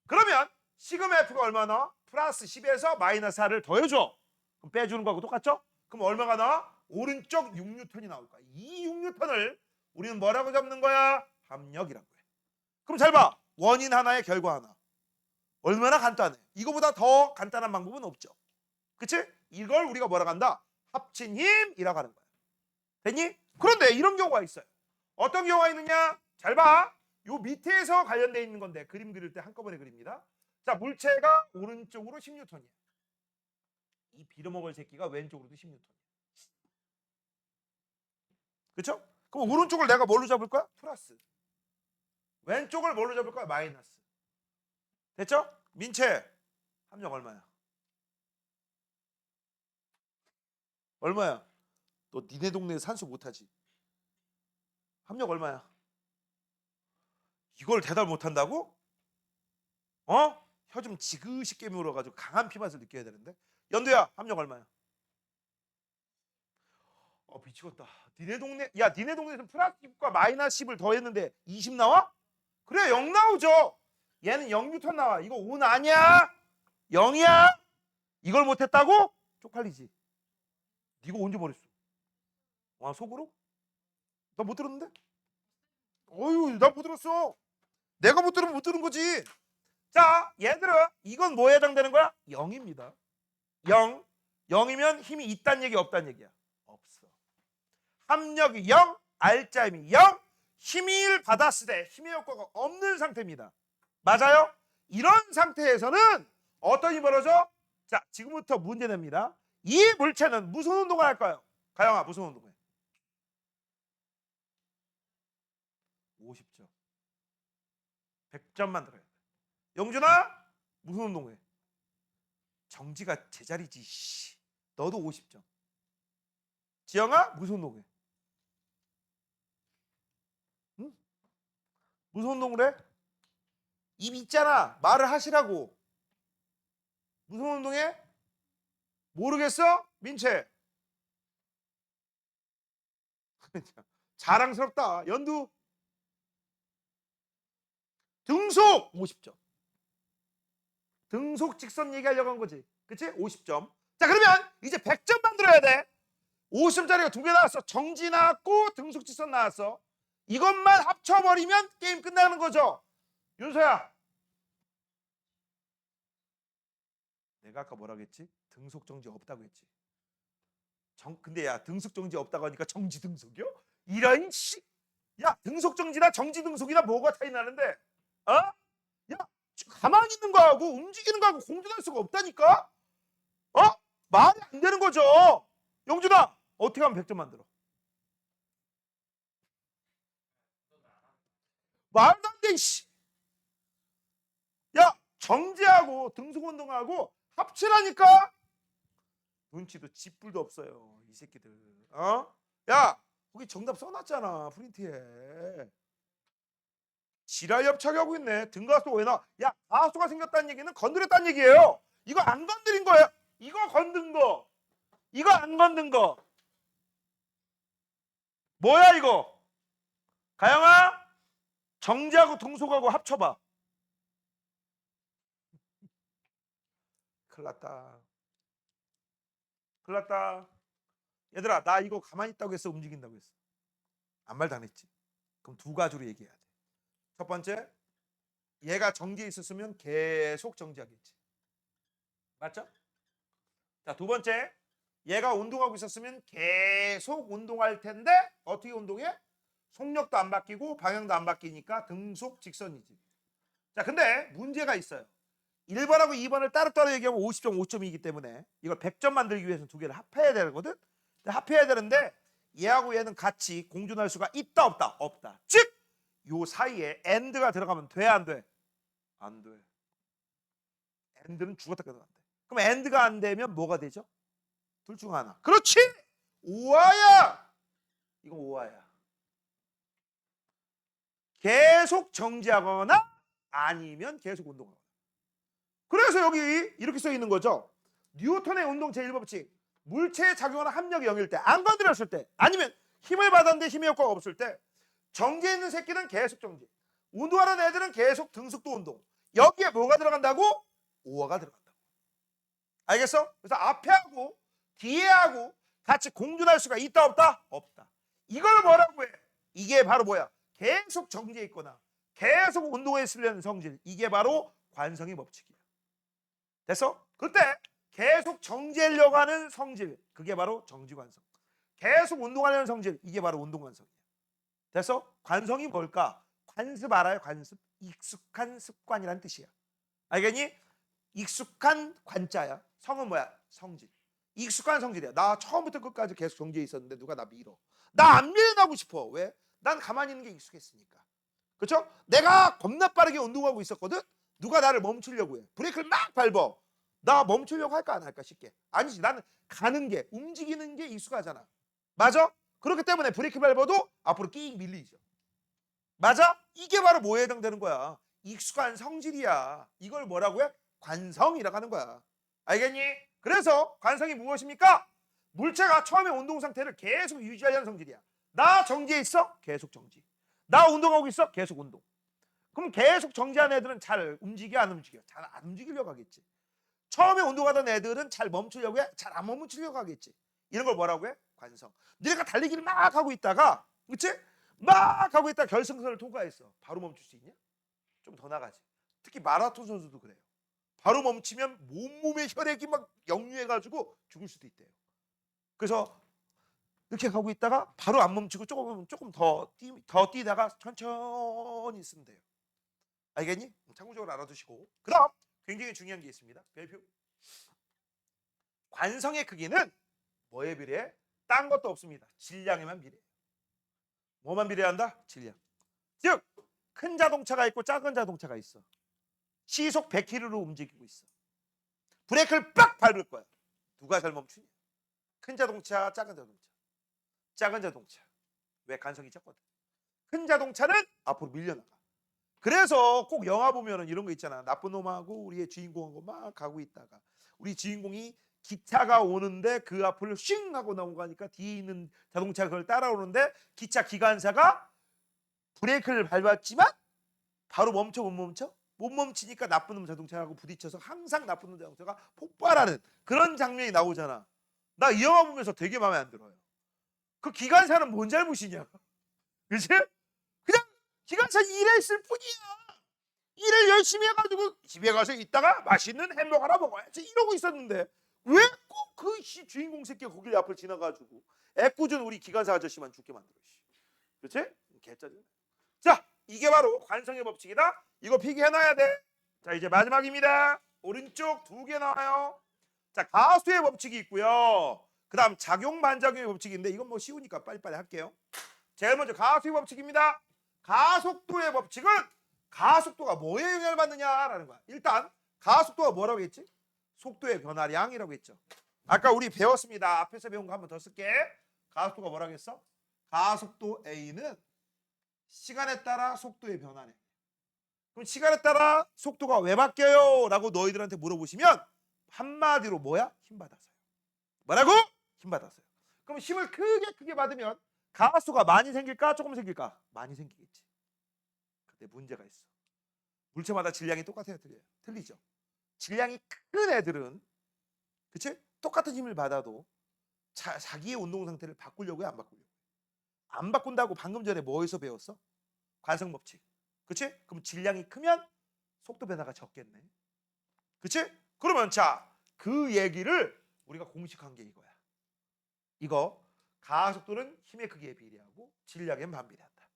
그러면 시그마 F가 얼마나? 플러스 10에서 마이너스 4를 더해줘. 그럼 빼주는 거하고 똑같죠? 그럼 얼마가 나와? 오른쪽 6N이 나올 거야. 이 6N을 우리는 뭐라고 잡는 거야? 합력이라고 해. 그럼 잘 봐. 원인 하나에 결과 하나. 얼마나 간단해. 이거보다 더 간단한 방법은 없죠. 그치? 이걸 우리가 뭐라고 한다? 합친 힘이라고 하는 거야. 됐니? 그런데 이런 경우가 있어요. 어떤 경우가 있느냐? 잘 봐. 요 밑에서 관련되어 있는 건데 그림 그릴 때 한꺼번에 그립니다. 자, 물체가 오른쪽으로 10N이야. 이 빌어먹을 새끼가 왼쪽으로도 10N. 그렇죠? 그럼 오른쪽을 내가 뭘로 잡을 거야? 플러스. 왼쪽을 뭘로 잡을 거야? 마이너스. 됐죠? 민채 함정 얼마야? 얼마야? 너 니네 동네에 산수 못하지? 함력 얼마야? 이걸 대답 못한다고? 혀 좀 지그시 깨물어가지고 강한 피맛을 느껴야 되는데. 연두야 함력 얼마야? 미치겠다. 니네 동네에서 플러스 10과 마이너스 10을 더했는데 20 나와? 그래 0 나오죠. 얘는 0N 나와. 이거 5 아니야? 0이야? 이걸 못했다고? 쪽팔리지. 이거 언제 버렸어? 와, 속으로? 나 못 들었는데? 어휴, 나 못 들었어. 내가 못 들으면 못 들은 거지. 자, 얘들은 이건 뭐에 해당되는 거야? 0입니다. 0. 0이면 힘이 있단 얘기 없단 얘기야? 없어. 합력이 0, 알짜임이 0, 힘이 1 받았을 때 힘의 효과가 없는 상태입니다. 맞아요? 이런 상태에서는 어떤 힘이 벌어져? 자, 지금부터 문제 냅니다. 이 물체는 무슨 운동을 할까요? 가영아, 무슨 운동해? 50점. 100점 만들어야 돼. 영준아, 무슨 운동해? 정지가 제자리지. 씨. 너도 50점. 지영아, 무슨 운동해? 응? 무슨 운동을 해? 입 있잖아. 말을 하시라고. 무슨 운동해? 모르겠어? 민채. 자랑스럽다. 연두. 등속 50점. 등속 직선 얘기하려고 한 거지. 그치? 50점. 자, 그러면 이제 100점 만들어야 돼. 50점짜리가 2개 나왔어. 정지 나왔고 등속 직선 나왔어. 이것만 합쳐버리면 게임 끝나는 거죠. 윤서야. 내가 아까 뭐라고 했지? 등속 정지 없다고 했지. 근데 야, 등속 정지 없다고 하니까 정지 등속이요? 이런 씨. 야, 등속 정지나 정지 등속이나 뭐가 차이 나는데? 어? 야, 가만히 있는 거하고 움직이는 거하고 공존할 수가 없다니까? 어? 말이 안 되는 거죠. 영준아, 어떻게 하면 100점 만들어? 말도 안 돼, 씨. 야, 정지하고 등속 운동하고 합치라니까? 눈치도 쥐뿔도 없어요, 이 새끼들. 어? 야, 거기 정답 써놨잖아, 프린트에. 지랄 협착하고 있네. 등가스 왜 나? 야, 가수가 생겼다는 얘기는 건드렸다는 얘기예요. 이거 안 건드린 거예요. 이거 건든 거. 이거 안 건든 거. 뭐야 이거? 가영아, 정지하고 등속하고 합쳐봐. 큰일 났다. 큰일 났다. 얘들아, 나 이거 가만히 있다고 했어, 움직인다고 했어? 아무 말도 안 했지. 그럼 두 가지로 얘기해야 돼. 첫 번째, 얘가 정지해 있었으면 계속 정지하겠지. 맞죠? 자, 두 번째, 얘가 운동하고 있었으면 계속 운동할 텐데 어떻게 운동해? 속력도 안 바뀌고 방향도 안 바뀌니까 등속 직선이지. 자, 근데 문제가 있어요. 1번하고 2번을 따로따로 얘기하면 50점, 5점이기 때문에 이걸 100점 만들기 위해서는 두 개를 합해야 되거든. 합해야 되는데 얘하고 얘는 같이 공존할 수가 있다 없다? 없다. 즉, 요 사이에 AND가 들어가면 돼, 안 돼? 안 돼. AND는 죽었다 깨도 안 돼. 그럼 AND가 안 되면 뭐가 되죠? 둘 중 하나. 그렇지! 오화야! 이건 오화야. 계속 정지하거나 아니면 계속 운동하거나. 그래서 여기 이렇게 써 있는 거죠. 뉴턴의 운동 제1법칙. 물체에 작용하는 합력이 0일 때, 안 건드렸을 때, 아니면 힘을 받았는데 힘의 효과가 없을 때, 정지해 있는 새끼는 계속 정지, 운동하는 애들은 계속 등속도 운동. 여기에 뭐가 들어간다고? 오화가 들어간다고. 알겠어? 그래서 앞에 하고 뒤에 하고 같이 공존할 수가 있다 없다? 없다. 이걸 뭐라고 해? 이게 바로 뭐야? 계속 정지해 있거나 계속 운동에 쓰려는 성질. 이게 바로 관성의 법칙이야. 됐어? 그때 계속 정지하려고 하는 성질. 그게 바로 정지관성. 계속 운동하려는 성질. 이게 바로 운동관성이야. 됐어? 관성이 뭘까? 관습 알아요? 관습. 익숙한 습관이란 뜻이야. 알겠니? 익숙한 관자야. 성은 뭐야? 성질. 익숙한 성질이야. 나 처음부터 끝까지 계속 정지해 있었는데 누가 나 밀어. 나 안 밀어나고 싶어. 왜? 난 가만히 있는 게 익숙했으니까. 그렇죠? 내가 겁나 빠르게 운동하고 있었거든. 누가 나를 멈추려고 해. 브레이크를 막 밟어. 나 멈추려고 할까 안 할까 쉽게. 아니지. 나는 가는 게, 움직이는 게 익숙하잖아. 맞아? 그렇기 때문에 브레이크 밟아도 앞으로 끼익 밀리죠. 맞아? 이게 바로 뭐에 해당되는 거야? 익숙한 성질이야. 이걸 뭐라고 해? 관성이라고 하는 거야. 알겠니? 그래서 관성이 무엇입니까? 물체가 처음에 운동 상태를 계속 유지하려는 성질이야. 나 정지해 있어? 계속 정지. 나 운동하고 있어? 계속 운동. 그럼 계속 정지하는 애들은 잘 움직여 안 움직여? 잘 안 움직이려고 하겠지. 처음에 운동하던 애들은 잘 멈추려고 해? 잘 안 멈추려고 하겠지. 이런 걸 뭐라고 해? 관성. 네가 달리기를 막 하고 있다가, 그치? 막 하고 있다가 결승선을 통과했어. 바로 멈출 수 있냐? 좀 더 나가지. 특히 마라톤 선수도 그래요. 바로 멈추면 몸몸에 혈액이 막 역류해가지고 죽을 수도 있대요. 그래서 이렇게 가고 있다가 바로 안 멈추고 조금 더 뛰다가 천천히 있으면 돼요. 알겠니? 참고적으로 알아두시고. 그다음 굉장히 중요한 게 있습니다. 별표. 관성의 크기는 뭐에 비례해? 딴 것도 없습니다. 질량에만 비례해. 뭐만 비례한다? 질량. 즉, 큰 자동차가 있고 작은 자동차가 있어. 시속 100km로 움직이고 있어. 브레이크를 빡 밟을 거야. 누가 잘 멈추냐? 큰 자동차, 작은 자동차. 작은 자동차. 왜? 간성이 작거든. 큰 자동차는 앞으로 밀려나가. 그래서 꼭 영화 보면은 이런 거 있잖아. 나쁜 놈하고 우리의 주인공하고 막 가고 있다가 우리 주인공이 기차가 오는데 그 앞을 쉥 하고 넘어가니까 뒤에 있는 자동차가 그걸 따라오는데 기차 기관사가 브레이크를 밟았지만 바로 멈춰 못 멈춰? 못 멈추니까 나쁜 놈 자동차하고 부딪혀서 항상 나쁜 놈 자동차가 폭발하는 그런 장면이 나오잖아. 나 이 영화 보면서 되게 마음에 안 들어요. 그 기관사는 뭔 잘못이냐? 그치? 그냥 기관사 일했을 뿐이야. 일을 열심히 해가지고 집에 가서 있다가 맛있는 햄버거 하나 먹어야지 이러고 있었는데 왜 꼭 그 주인공 새끼가 거길 앞을 지나가지고 애꿎은 우리 기관사 아저씨만 죽게 만들어. 그렇지? 개짜증. 자, 이게 바로 관성의 법칙이다. 이거 필기해놔야 돼. 자, 이제 마지막입니다. 오른쪽 2개 나와요. 자, 가수의 법칙이 있고요. 그 다음 작용 반작용의 법칙인데 이건 뭐 쉬우니까 빨리빨리 할게요. 제일 먼저 가수의 법칙입니다. 가속도의 법칙은 가속도가 뭐에 영향을 받느냐라는 거야. 일단 가속도가 뭐라고 했지? 속도의 변화량이라고 했죠. 아까 우리 배웠습니다. 앞에서 배운 거 한 번 더 쓸게. 가속도가 뭐라고 했어? 가속도 A는 시간에 따라 속도의 변화네. 그럼 시간에 따라 속도가 왜 바뀌어요? 라고 너희들한테 물어보시면 한마디로 뭐야? 힘 받아서요. 뭐라고? 힘 받아서요. 그럼 힘을 크게 받으면 가속도가 많이 생길까? 조금 생길까? 많이 생기겠지. 근데 문제가 있어. 물체마다 질량이 똑같아요? 틀려요? 틀리죠. 질량이 큰 애들은 그치? 똑같은 힘을 받아도 자기의 운동 상태를 바꾸려고요? 안 바꾸려고? 안 바꾼다고 방금 전에 뭐에서 배웠어? 관성 법칙. 그치? 그럼 질량이 크면 속도 변화가 적겠네. 그치? 그러면 자, 그 얘기를 우리가 공식한 게 이거야. 이거 가속도는 힘의 크기에 비례하고 질량엔 반비례한다.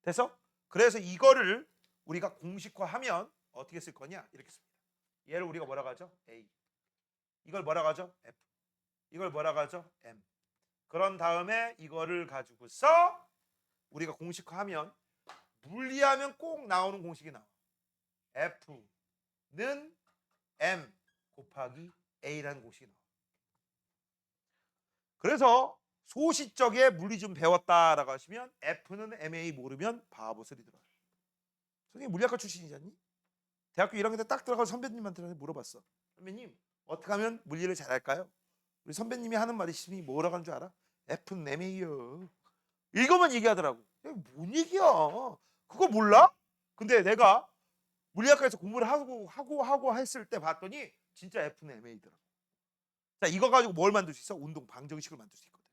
됐어? 그래서 이거를 우리가 공식화하면 어떻게 쓸 거냐? 이렇게 씁니다. 얘를 우리가 뭐라고 하죠? A. 이걸 뭐라고 하죠? F. 이걸 뭐라고 하죠? M. 그런 다음에 이거를 가지고서 우리가 공식화하면 분리하면 꼭 나오는 공식이 나와. F는 M 곱하기 A라는 공식이 나와. 그래서 소시적에 물리 좀 배웠다라고 하시면 F는 MA 모르면 바보 소리 들어요. 선생님 물리학과 출신이잖니? 대학교 1학년 때 딱 들어가서 선배님한테 물어봤어. 선배님 어떻게 하면 물리를 잘할까요? 우리 선배님이 하는 말이 있으니 뭐라고 하는 줄 알아? F는 MA요. 이거만 얘기하더라고. 뭔 얘기야? 그거 몰라? 근데 내가 물리학과에서 공부를 하고 했을 때 봤더니 진짜 F는 MA더라고. 자, 이거 가지고 뭘 만들 수 있어? 운동 방정식을 만들 수 있거든.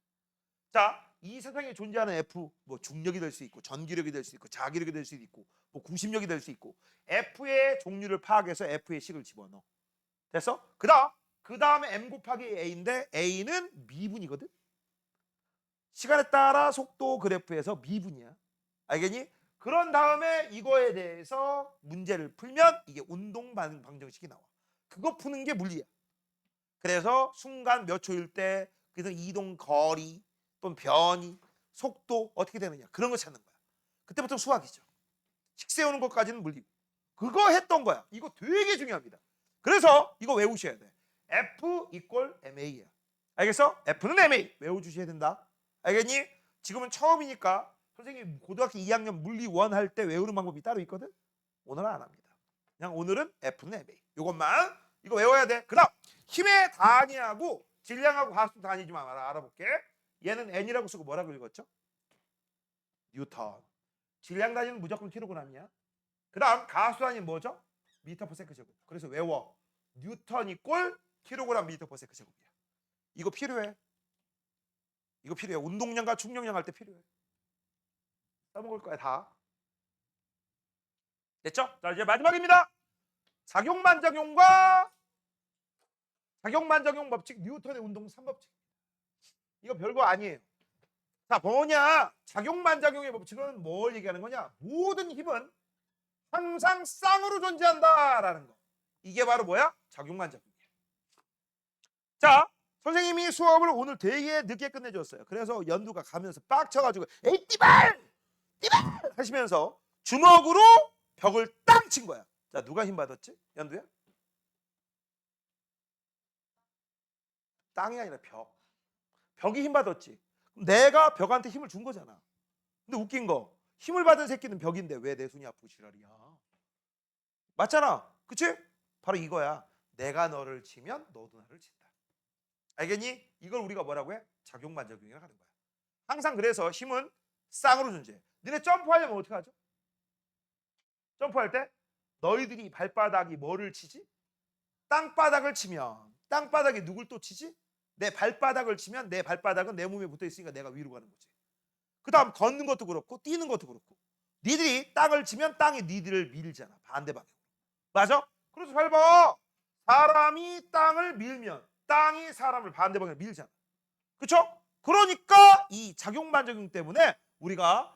자, 이 세상에 존재하는 F, 뭐 중력이 될 수 있고 전기력이 될 수 있고 자기력이 될 수 있고 뭐 구심력이 될 수 있고 F의 종류를 파악해서 F의 식을 집어넣어. 됐어? 그 다음에 M 곱하기 A인데 A는 미분이거든. 시간에 따라 속도 그래프에서 미분이야. 알겠니? 그런 다음에 이거에 대해서 문제를 풀면 이게 운동 방정식이 나와. 그거 푸는 게 물리야. 그래서 순간 몇 초일 때 그래서 이동 거리 또는 변이 속도 어떻게 되느냐 그런 거 찾는 거야. 그때부터 수학이죠. 식 세우는 것까지는 물리고. 그거 했던 거야. 이거 되게 중요합니다. 그래서 이거 외우셔야 돼. F 이퀄 MA야. 알겠어? F는 MA 외워주셔야 된다. 알겠니? 지금은 처음이니까 선생님 고등학교 2학년 물리 1 할 때 외우는 방법이 따로 있거든. 오늘은 안 합니다. 그냥 오늘은 F는 MA. 이것만 이거 외워야 돼. 그다음 힘의 단위하고 질량하고 가속도 단위 좀 알아볼게. 얘는 N이라고 쓰고 뭐라고 읽었죠? 뉴턴. 질량 단위는 무조건 킬로그램이야. 그다음 가속도 단위는 뭐죠? 미터 퍼 세컨드 제곱. 그래서 외워. 뉴턴 이꼴 킬로그램 미터 퍼 세컨드 제곱이야. 이거 필요해. 이거 필요해. 운동량과 충격량 할 때 필요해. 써먹을 거야 다. 됐죠? 자, 이제 마지막입니다. 작용반작용과 작용반작용 법칙 뉴턴의 운동 3법칙. 이거 별거 아니에요. 자, 뭐냐? 작용반작용의 법칙은 뭘 얘기하는 거냐? 모든 힘은 항상 쌍으로 존재한다라는 거. 이게 바로 뭐야? 작용반작용이야. 자, 선생님이 수업을 오늘 되게 늦게 끝내줬어요. 그래서 연두가 가면서 빡쳐가지고 에이 띠발! 띠발! 하시면서 주먹으로 벽을 땅 친 거야. 자, 누가 힘 받았지? 연두야? 땅이 아니라 벽. 벽이 힘 받았지. 내가 벽한테 힘을 준 거잖아. 근데 웃긴 거 힘을 받은 새끼는 벽인데 왜 내 손이 아프고 지랄이야. 맞잖아. 그치? 바로 이거야. 내가 너를 치면 너도 나를 친다. 알겠니? 이걸 우리가 뭐라고 해? 작용반작용이라고 하는 거야. 항상 그래서 힘은 쌍으로 존재해. 너네 점프하려면 어떻게 하죠? 점프할 때 너희들이 발바닥이 뭐를 치지? 땅바닥을 치면 땅바닥에 누굴 또 치지? 내 발바닥을 치면 내 발바닥은 내 몸에 붙어 있으니까 내가 위로 가는 거지. 그 다음 걷는 것도 그렇고 뛰는 것도 그렇고 니들이 땅을 치면 땅이 니들을 밀잖아. 반대 방향. 맞아? 그래서 잘 봐. 사람이 땅을 밀면 땅이 사람을 반대 방향으로 밀잖아. 그렇죠? 그러니까 이 작용반작용 때문에 우리가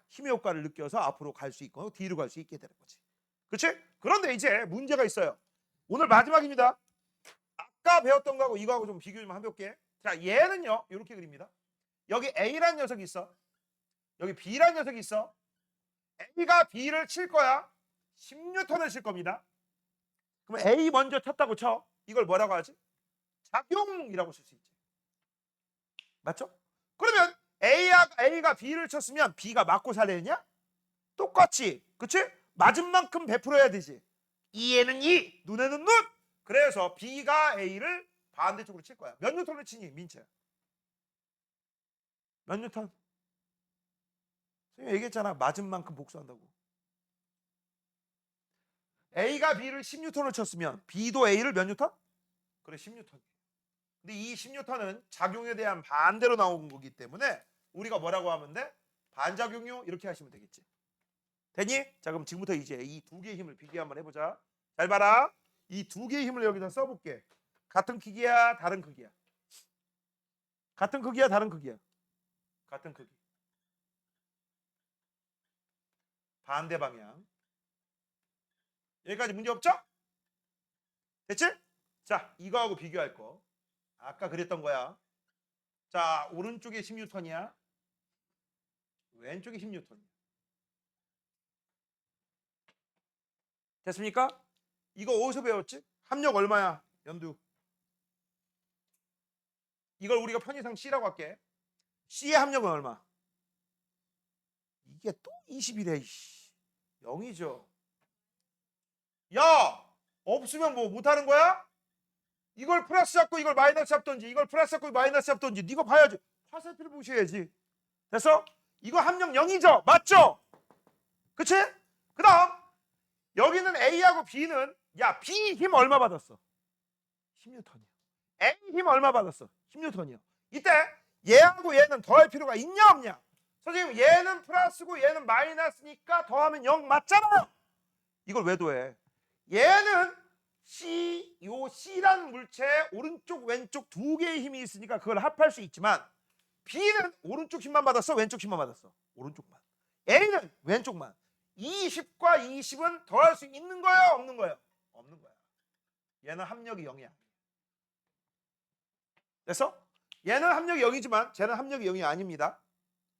힘의 효과를 느껴서 앞으로 갈 수 있고 뒤로 갈 수 있게 되는 거지. 그렇지? 그런데 이제 문제가 있어요. 오늘 마지막입니다. 아까 배웠던 거하고 이거하고 좀 비교 좀 해볼게. 자, 얘는요 이렇게 그립니다. 여기 A라는 녀석이 있어. 여기 B라는 녀석이 있어. A가 B를 칠 거야. 10N을 칠 겁니다. 그럼 A 먼저 쳤다고 쳐. 이걸 뭐라고 하지? 작용이라고 쓸 수 있지. 맞죠? 그러면 A가 B를 쳤으면 B가 맞고 살려냐? 똑같이. 그치? 맞은 만큼 베풀어야 되지. 이에는 이, 눈에는 눈. 그래서 B가 A를 반대쪽으로 칠 거야. 몇 뉴턴을 치니, 민채? 몇 뉴턴? 선생님 얘기했잖아. 맞은 만큼 복수한다고. A가 B를 10뉴턴을 쳤으면 B도 A를 몇 뉴턴? 그래, 10뉴턴. 근데 이 10뉴턴은 작용에 대한 반대로 나온 거기 때문에 우리가 뭐라고 하면 돼? 반작용요 이렇게 하시면 되겠지. 됐니? 자, 그럼 지금부터 이제 이 두 개의 힘을 비교 한번 해보자. 잘 봐라. 이 두 개의 힘을 여기다 써볼게. 같은 크기야, 다른 크기야? 같은 크기야, 다른 크기야? 같은 크기. 반대 방향. 여기까지 문제 없죠? 됐지? 자, 이거하고 비교할 거. 아까 그랬던 거야. 자, 오른쪽에 10뉴턴이야. 왼쪽에 10뉴턴이야. 됐습니까? 이거 어디서 배웠지? 합력 얼마야? 연두. 이걸 우리가 편의상 C라고 할게. C의 합력은 얼마? 이게 또 21에 0이죠. 야! 없으면 뭐 못하는 거야? 이걸 플러스 잡고 이걸 마이너스 잡던지 이걸 플러스 잡고 마이너스 잡던지 네가 봐야지. 화살표를 보셔야지. 됐어? 이거 합력 0이죠? 맞죠? 그치? 그 다음 여기는 A하고 B는 야 B 힘 얼마 받았어? 10뉴턴이야. A 힘 얼마 받았어? 10뉴턴이야. 이때 얘하고 얘는 더할 필요가 있냐 없냐? 선생님 얘는 플러스고 얘는 마이너스니까 더하면 0 맞잖아. 이걸 왜 더해? 얘는 요 C라는 물체에 오른쪽 왼쪽 두 개의 힘이 있으니까 그걸 합할 수 있지만 B는 오른쪽 힘만 받았어? 왼쪽 힘만 받았어? 오른쪽만. A는 왼쪽만. 20과 20은 더할 수 있는 거예요? 없는 거예요? 없는 거야. 얘는 합력이 0이야. 됐어? 얘는 합력이 0이지만 쟤는 합력이 0이 아닙니다.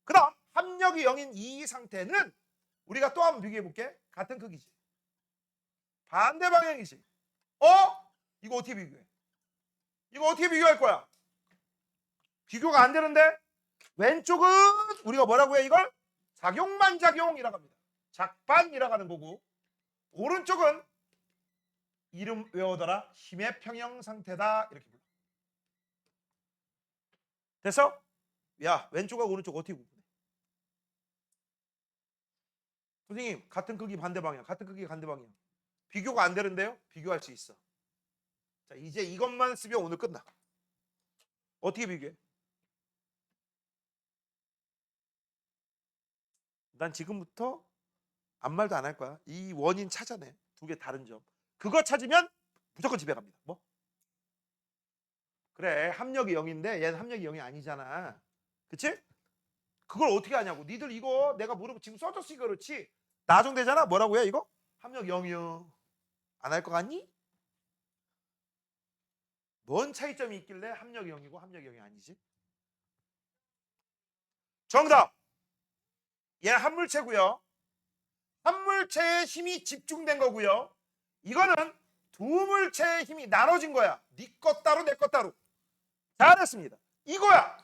그 다음 합력이 0인 이 상태는 우리가 또 한번 비교해 볼게. 같은 크기지. 반대 방향이지. 이거 어떻게 비교해? 이거 어떻게 비교할 거야? 비교가 안 되는데 왼쪽은 우리가 뭐라고 해 이걸? 작용반작용이라고 합니다. 작반이라고 하는 거고 오른쪽은 이름 외워둬라. 힘의 평형 상태다. 이렇게 불러. 됐어? 야 왼쪽하고 오른쪽 어떻게 구분해? 선생님 같은 크기 반대 방향 같은 크기 반대 방향 비교가 안 되는데요? 비교할 수 있어. 자 이제 이것만 쓰면 오늘 끝나. 어떻게 비교해? 난 지금부터 아무 말도 안 할 거야. 이 원인 찾아내. 두 개 다른 점. 그거 찾으면 무조건 집에 갑니다. 뭐? 그래 합력이 0인데 얘는 합력이 0이 아니잖아. 그치? 그걸 어떻게 하냐고. 니들 이거 내가 물어보 지금 써줬으니까 그렇지. 나중되잖아. 뭐라고 해 이거? 합력 0이요. 안 할 거 같니? 뭔 차이점이 있길래 합력이 0이고 합력이 0이 아니지? 정답! 얘 합물체고요. 합물체의 힘이 집중된 거고요. 이거는 두 물체의 힘이 나눠진 거야. 네 것 따로 내 것 따로. 잘했습니다. 이거야.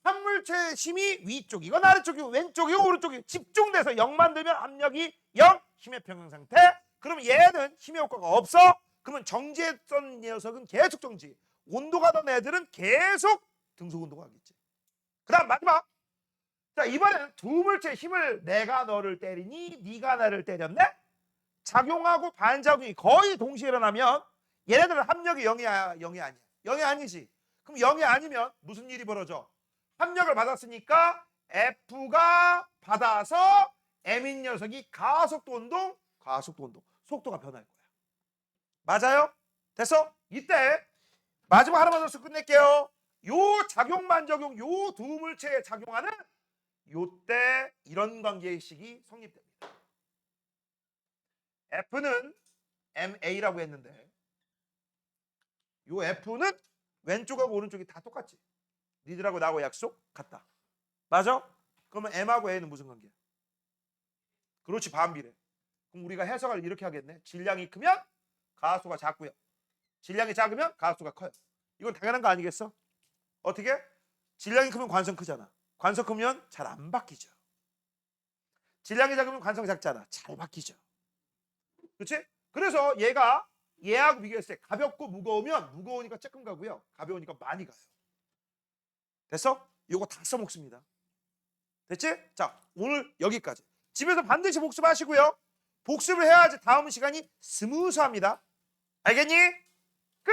합물체의 힘이 위쪽, 이건 아래쪽이고 왼쪽이고 오른쪽이고 집중돼서 0 만들면 압력이 0, 힘의 평형 상태. 그러면 얘는 힘의 효과가 없어. 그러면 정지했던 녀석은 계속 정지. 온도가 던 애들은 계속 등속 온도가 하겠지. 그 다음 마지막. 자 이번에는 두 물체의 힘을 내가 너를 때리니 네가 나를 때렸네. 작용하고 반작용이 거의 동시에 일어나면 얘네들은 합력이 0이야 0이 아니야. 0이 아니지. 그럼 0이 아니면 무슨 일이 벌어져? 합력을 받았으니까 F가 받아서 M인 녀석이 가속도 운동 속도가 변할 거야. 맞아요? 됐어? 이때 마지막 하나만 더 끝낼게요. 요 작용 반작용 요 두 물체에 작용하는 요때 이런 관계식이 성립됩니다. F는 MA라고 했는데 요 F는 왼쪽하고 오른쪽이 다 똑같지. 니들하고 나하고 약속 같다. 맞아? 그러면 M하고 A는 무슨 관계야? 그렇지, 반비례. 그럼 우리가 해석을 이렇게 하겠네. 질량이 크면 가속가 작고요. 질량이 작으면 가속가 커요. 이건 당연한 거 아니겠어? 어떻게? 질량이 크면 관성 크잖아. 관성 크면 잘 안 바뀌죠. 질량이 작으면 관성 작잖아. 잘 바뀌죠. 그렇지? 그래서 얘하고 비교했을 때 가볍고 무거우면 무거우니까 조금 가고요. 가벼우니까 많이 가요. 됐어? 이거 다 써먹습니다. 됐지? 자, 오늘 여기까지. 집에서 반드시 복습하시고요. 복습을 해야지 다음 시간이 스무스합니다. 알겠니? 끝!